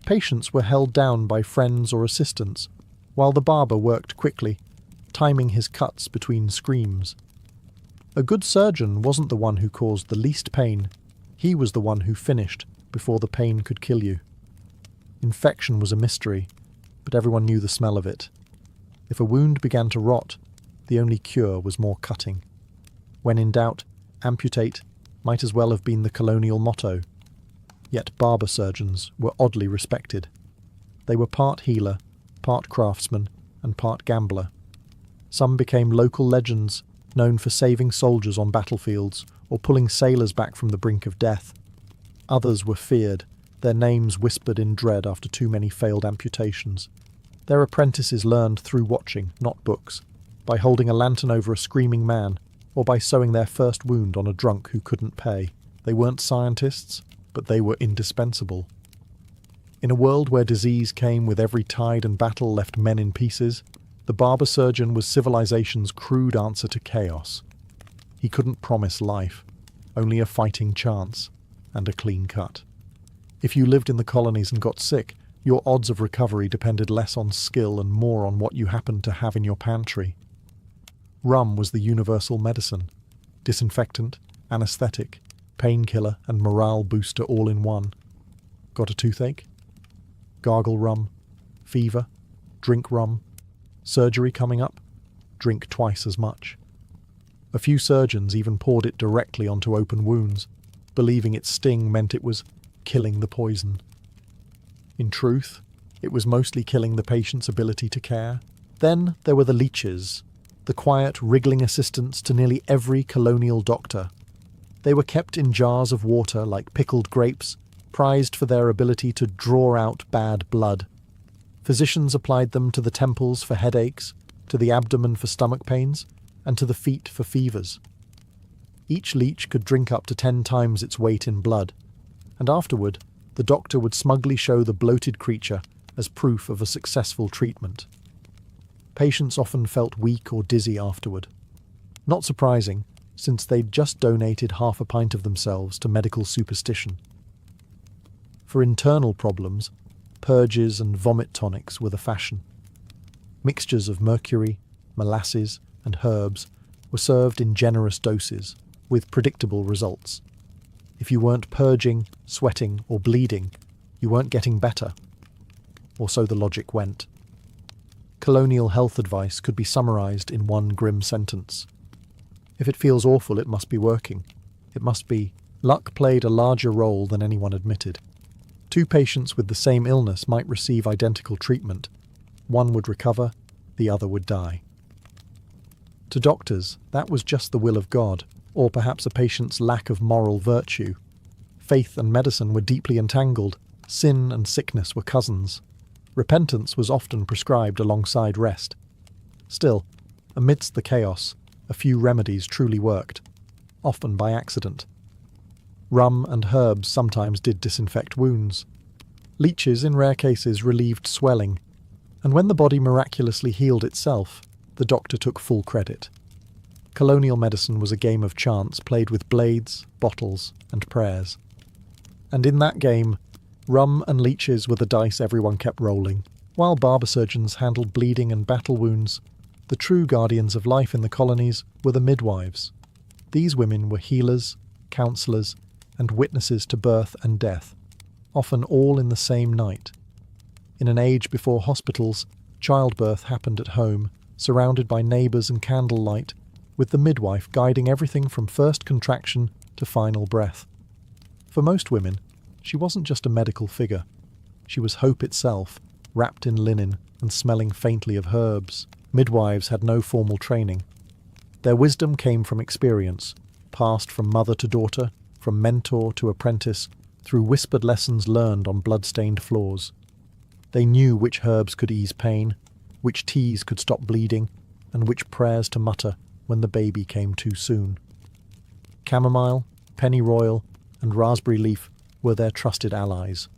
Patients were held down by friends or assistants, while the barber worked quickly, timing his cuts between screams. A good surgeon wasn't the one who caused the least pain, he was the one who finished before the pain could kill you. Infection was a mystery, but everyone knew the smell of it. If a wound began to rot, the only cure was more cutting. When in doubt, amputate might as well have been the colonial motto. Yet barber surgeons were oddly respected. They were part healer, part craftsman, and part gambler. Some became local legends, known for saving soldiers on battlefields or pulling sailors back from the brink of death. Others were feared, their names whispered in dread after too many failed amputations. Their apprentices learned through watching, not books, by holding a lantern over a screaming man, or by sewing their first wound on a drunk who couldn't pay. They weren't scientists, but they were indispensable. In a world where disease came with every tide and battle left men in pieces, The barber surgeon was civilization's crude answer to chaos. He couldn't promise life, only a fighting chance and a clean cut. If you lived in the colonies and got sick, your odds of recovery depended less on skill and more on what you happened to have in your pantry. Rum was the universal medicine, disinfectant, anesthetic, painkiller and morale booster all in one. Got a toothache? Gargle rum. Fever? Drink rum. Surgery coming up? Drink twice as much. A few surgeons even poured it directly onto open wounds, believing its sting meant it was killing the poison. In truth, it was mostly killing the patient's ability to care. Then there were the leeches, the quiet, wriggling assistants to nearly every colonial doctor. They were kept in jars of water like pickled grapes, prized for their ability to draw out bad blood. Physicians applied them to the temples for headaches, to the abdomen for stomach pains, and to the feet for fevers. Each leech could drink up to 10 times its weight in blood, and afterward, the doctor would smugly show the bloated creature as proof of a successful treatment. Patients often felt weak or dizzy afterward. Not surprising, since they'd just donated half a pint of themselves to medical superstition. For internal problems, purges and vomit tonics were the fashion. Mixtures of mercury, molasses, and herbs were served in generous doses, with predictable results. If you weren't purging, sweating, or bleeding, you weren't getting better. Or so the logic went. Colonial health advice could be summarized in one grim sentence. If it feels awful, it must be working. It must be. Luck played a larger role than anyone admitted. 2 patients with the same illness might receive identical treatment. One would recover, the other would die. To doctors, that was just the will of God, or perhaps a patient's lack of moral virtue. Faith and medicine were deeply entangled. Sin and sickness were cousins. Repentance was often prescribed alongside rest. Still, amidst the chaos, a few remedies truly worked, often by accident. Rum and herbs sometimes did disinfect wounds. Leeches, in rare cases, relieved swelling, and when the body miraculously healed itself, the doctor took full credit. Colonial medicine was a game of chance played with blades, bottles, and prayers. And in that game, rum and leeches were the dice everyone kept rolling. While barber surgeons handled bleeding and battle wounds, the true guardians of life in the colonies were the midwives. These women were healers, counsellors, and witnesses to birth and death, often all in the same night. In an age before hospitals, childbirth happened at home, surrounded by neighbours and candlelight, with the midwife guiding everything from first contraction to final breath. For most women, she wasn't just a medical figure. She was hope itself, wrapped in linen and smelling faintly of herbs. Midwives had no formal training. Their wisdom came from experience, passed from mother to daughter, from mentor to apprentice, through whispered lessons learned on blood-stained floors. They knew which herbs could ease pain, which teas could stop bleeding, and which prayers to mutter when the baby came too soon. Chamomile, pennyroyal, and raspberry leaf were their trusted allies.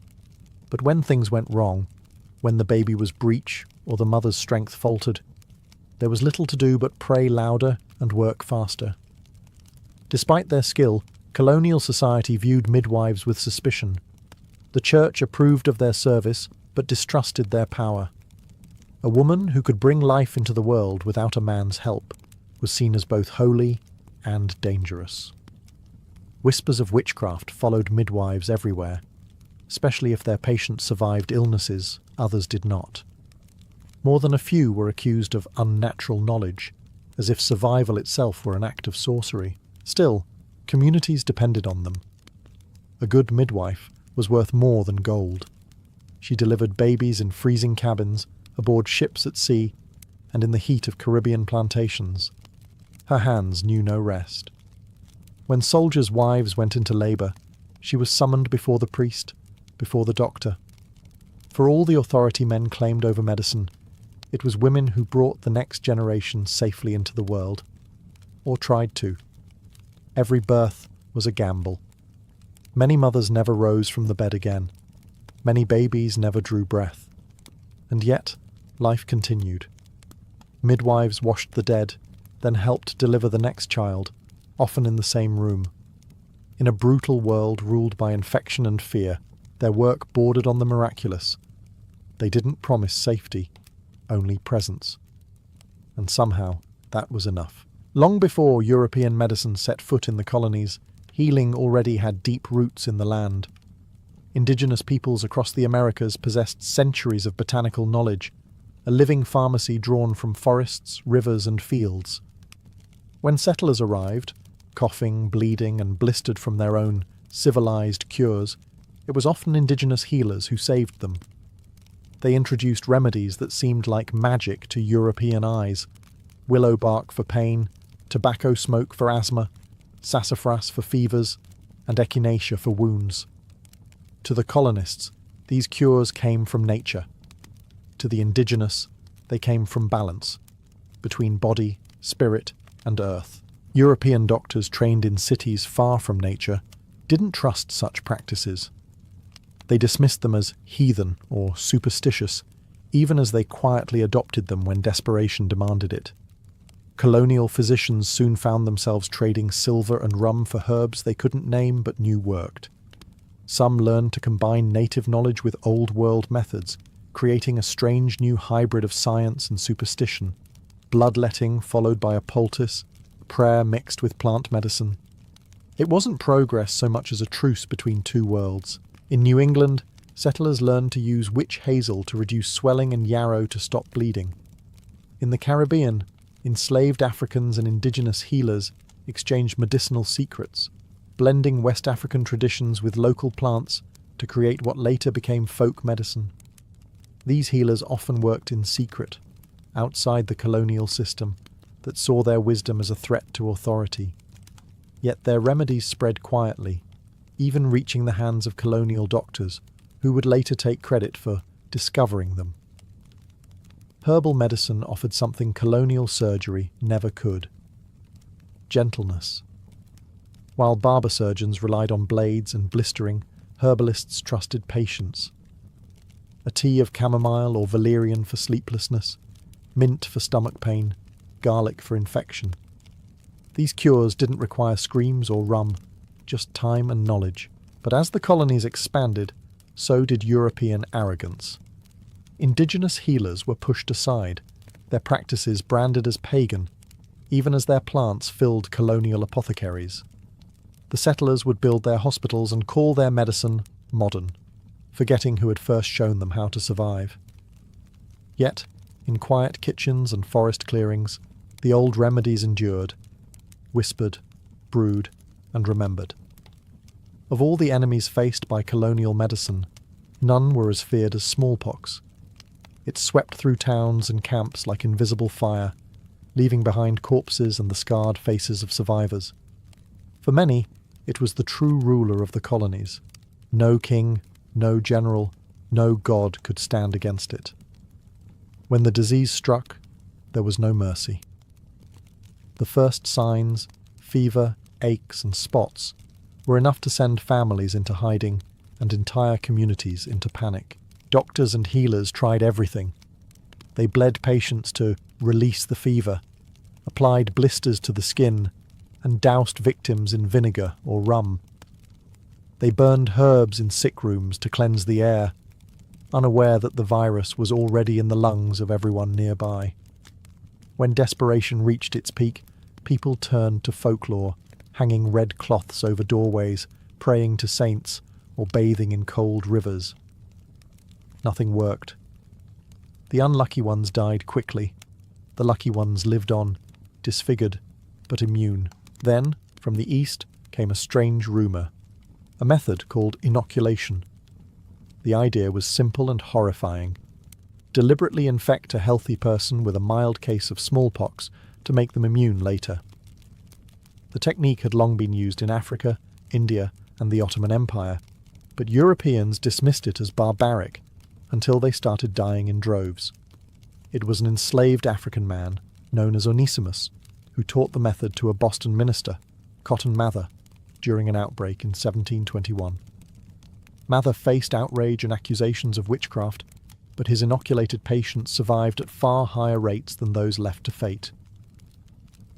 But when things went wrong, when the baby was breech or the mother's strength faltered, there was little to do but pray louder and work faster. Despite their skill, colonial society viewed midwives with suspicion. The church approved of their service, but distrusted their power. A woman who could bring life into the world without a man's help was seen as both holy and dangerous. Whispers of witchcraft followed midwives everywhere, especially if their patients survived illnesses others did not. More than a few were accused of unnatural knowledge, as if survival itself were an act of sorcery. Still, communities depended on them. A good midwife was worth more than gold. She delivered babies in freezing cabins, aboard ships at sea, and in the heat of Caribbean plantations. Her hands knew no rest. When soldiers' wives went into labour, she was summoned before the priest, before the doctor. For all the authority men claimed over medicine, it was women who brought the next generation safely into the world, or tried to. Every birth was a gamble. Many mothers never rose from the bed again. Many babies never drew breath. And yet, life continued. Midwives washed the dead, then helped deliver the next child, often in the same room. In a brutal world ruled by infection and fear, their work bordered on the miraculous. They didn't promise safety, only presence. And somehow, that was enough. Long before European medicine set foot in the colonies, healing already had deep roots in the land. Indigenous peoples across the Americas possessed centuries of botanical knowledge, a living pharmacy drawn from forests, rivers, and fields. When settlers arrived, coughing, bleeding, and blistered from their own civilized cures, it was often indigenous healers who saved them. They introduced remedies that seemed like magic to European eyes: willow bark for pain, tobacco smoke for asthma, sassafras for fevers, and echinacea for wounds. To the colonists, these cures came from nature. To the indigenous, they came from balance between body, spirit, and earth. European doctors trained in cities far from nature didn't trust such practices. They dismissed them as heathen or superstitious, even as they quietly adopted them when desperation demanded it. Colonial physicians soon found themselves trading silver and rum for herbs they couldn't name but knew worked. Some learned to combine native knowledge with old-world methods, creating a strange new hybrid of science and superstition: bloodletting followed by a poultice, prayer mixed with plant medicine. It wasn't progress so much as a truce between two worlds. In New England, settlers learned to use witch hazel to reduce swelling and yarrow to stop bleeding. In the Caribbean, enslaved Africans and indigenous healers exchanged medicinal secrets, blending West African traditions with local plants to create what later became folk medicine. These healers often worked in secret, outside the colonial system that saw their wisdom as a threat to authority. Yet their remedies spread quietly, even reaching the hands of colonial doctors, who would later take credit for discovering them. Herbal medicine offered something colonial surgery never could: gentleness. While barber surgeons relied on blades and blistering, herbalists trusted patience. A tea of chamomile or valerian for sleeplessness, mint for stomach pain, garlic for infection. These cures didn't require screams or rum, just time and knowledge. But as the colonies expanded, so did European arrogance. Indigenous healers were pushed aside, their practices branded as pagan, even as their plants filled colonial apothecaries. The settlers would build their hospitals and call their medicine modern, forgetting who had first shown them how to survive. Yet, in quiet kitchens and forest clearings, the old remedies endured, whispered, brewed, and remembered. Of all the enemies faced by colonial medicine, none were as feared as smallpox. It swept through towns and camps like invisible fire, leaving behind corpses and the scarred faces of survivors. For many, it was the true ruler of the colonies. No king, no general, no god could stand against it. When the disease struck, there was no mercy. The first signs, fever, aches, and spots, were enough to send families into hiding and entire communities into panic. Doctors and healers tried everything. They bled patients to release the fever, applied blisters to the skin, and doused victims in vinegar or rum. They burned herbs in sick rooms to cleanse the air, unaware that the virus was already in the lungs of everyone nearby. When desperation reached its peak, people turned to folklore, hanging red cloths over doorways, praying to saints, or bathing in cold rivers. Nothing worked. The unlucky ones died quickly. The lucky ones lived on, disfigured, but immune. Then, from the east, came a strange rumour, a method called inoculation. The idea was simple and horrifying. Deliberately infect a healthy person with a mild case of smallpox to make them immune later. The technique had long been used in Africa, India, and the Ottoman Empire, but Europeans dismissed it as barbaric until they started dying in droves. It was an enslaved African man, known as Onesimus, who taught the method to a Boston minister, Cotton Mather, during an outbreak in 1721. Mather faced outrage and accusations of witchcraft, but his inoculated patients survived at far higher rates than those left to fate.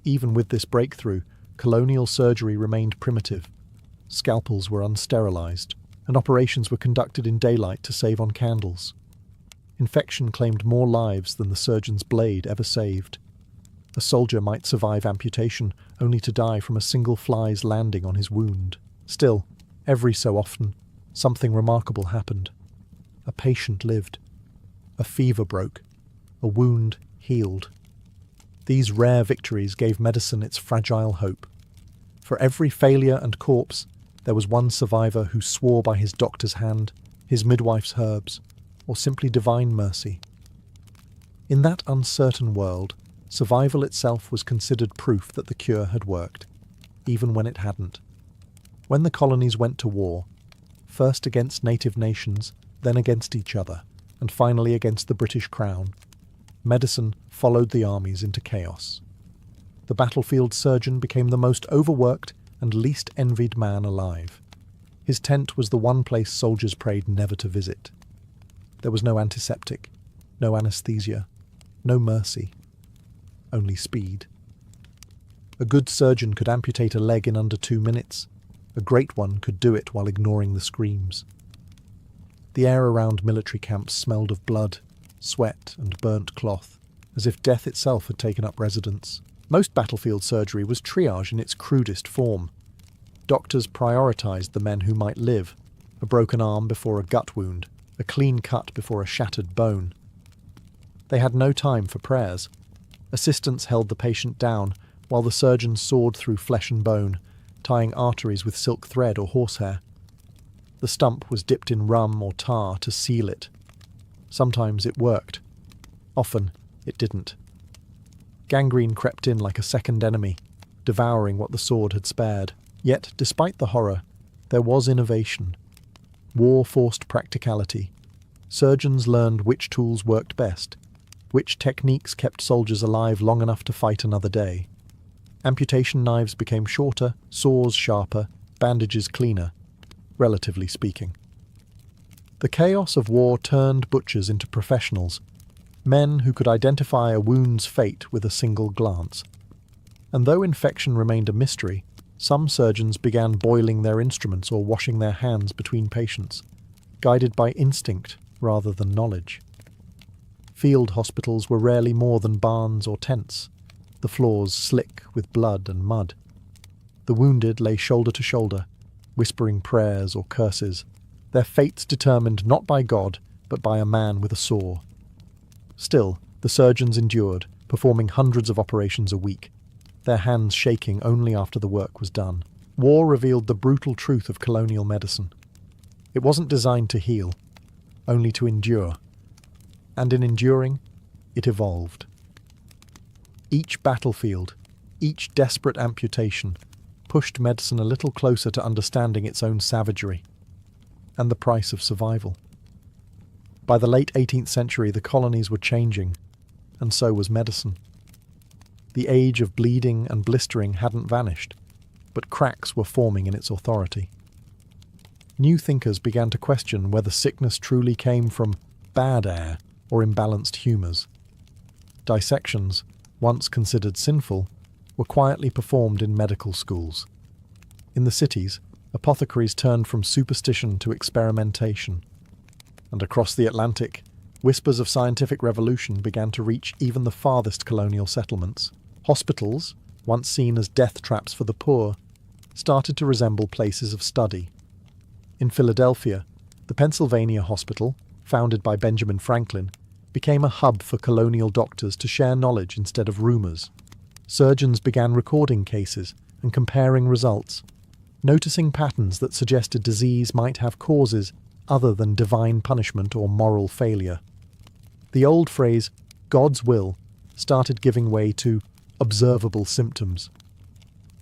Even with this breakthrough, colonial surgery remained primitive. Scalpels were unsterilised, and operations were conducted in daylight to save on candles. Infection claimed more lives than the surgeon's blade ever saved. A soldier might survive amputation only to die from a single fly's landing on his wound. Still, every so often, something remarkable happened. A patient lived. A fever broke. A wound healed. These rare victories gave medicine its fragile hope. For every failure and corpse, there was one survivor who swore by his doctor's hand, his midwife's herbs, or simply divine mercy. In that uncertain world, survival itself was considered proof that the cure had worked, even when it hadn't. When the colonies went to war, first against native nations, then against each other, and finally against the British Crown, medicine followed the armies into chaos. The battlefield surgeon became the most overworked and least envied man alive. His tent was the one place soldiers prayed never to visit. There was no antiseptic, no anesthesia, no mercy, only speed. A good surgeon could amputate a leg in under 2 minutes. A great one could do it while ignoring the screams. The air around military camps smelled of blood, sweat, and burnt cloth, as if death itself had taken up residence. Most battlefield surgery was triage in its crudest form. Doctors prioritized the men who might live, a broken arm before a gut wound, a clean cut before a shattered bone. They had no time for prayers. Assistants held the patient down, while the surgeon sawed through flesh and bone, tying arteries with silk thread or horsehair. The stump was dipped in rum or tar to seal it. Sometimes it worked. Often it didn't. Gangrene crept in like a second enemy, devouring what the sword had spared. Yet, despite the horror, there was innovation. War forced practicality. Surgeons learned which tools worked best, which techniques kept soldiers alive long enough to fight another day. Amputation knives became shorter, saws sharper, bandages cleaner, relatively speaking. The chaos of war turned butchers into professionals, men who could identify a wound's fate with a single glance. And though infection remained a mystery, some surgeons began boiling their instruments or washing their hands between patients, guided by instinct rather than knowledge. Field hospitals were rarely more than barns or tents, the floors slick with blood and mud. The wounded lay shoulder to shoulder, whispering prayers or curses, their fates determined not by God, but by a man with a saw. Still, the surgeons endured, performing hundreds of operations a week, their hands shaking only after the work was done. War revealed the brutal truth of colonial medicine. It wasn't designed to heal, only to endure. And in enduring, it evolved. Each battlefield, each desperate amputation, pushed medicine a little closer to understanding its own savagery, and the price of survival. By the late 18th century, the colonies were changing, and so was medicine. The age of bleeding and blistering hadn't vanished, but cracks were forming in its authority. New thinkers began to question whether sickness truly came from bad air or imbalanced humours. Dissections, once considered sinful, were quietly performed in medical schools. In the cities, apothecaries turned from superstition to experimentation. And across the Atlantic, whispers of scientific revolution began to reach even the farthest colonial settlements. Hospitals, once seen as death traps for the poor, started to resemble places of study. In Philadelphia, the Pennsylvania Hospital, founded by Benjamin Franklin, became a hub for colonial doctors to share knowledge instead of rumours. Surgeons began recording cases and comparing results, noticing patterns that suggested disease might have causes other than divine punishment or moral failure. The old phrase, God's will, started giving way to observable symptoms.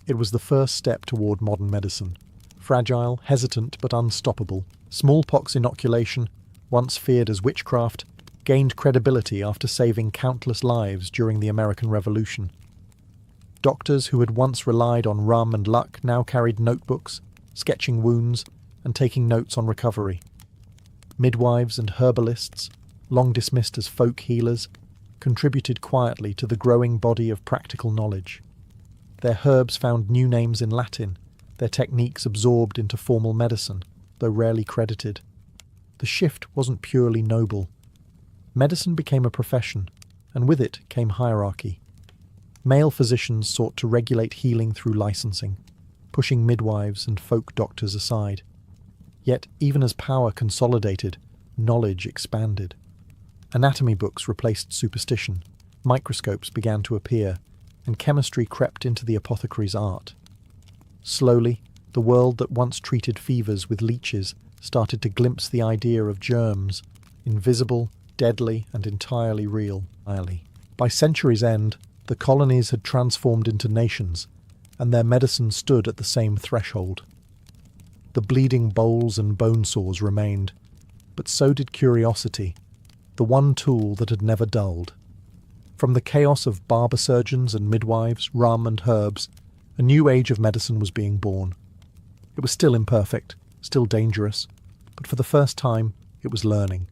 It was the first step toward modern medicine. Fragile, hesitant, but unstoppable, smallpox inoculation, once feared as witchcraft, gained credibility after saving countless lives during the American Revolution. Doctors who had once relied on rum and luck now carried notebooks, sketching wounds, and taking notes on recovery. Midwives and herbalists, long dismissed as folk healers, contributed quietly to the growing body of practical knowledge. Their herbs found new names in Latin, their techniques absorbed into formal medicine, though rarely credited. The shift wasn't purely noble. Medicine became a profession, and with it came hierarchy. Male physicians sought to regulate healing through licensing, pushing midwives and folk doctors aside. Yet, even as power consolidated, knowledge expanded. Anatomy books replaced superstition, microscopes began to appear, and chemistry crept into the apothecary's art. Slowly, the world that once treated fevers with leeches started to glimpse the idea of germs, invisible, deadly, and entirely real. By century's end, the colonies had transformed into nations, and their medicine stood at the same threshold. The bleeding bowls and bone sores remained, but so did curiosity, the one tool that had never dulled. From the chaos of barber surgeons and midwives, rum and herbs, a new age of medicine was being born. It was still imperfect, still dangerous, but for the first time it was learning.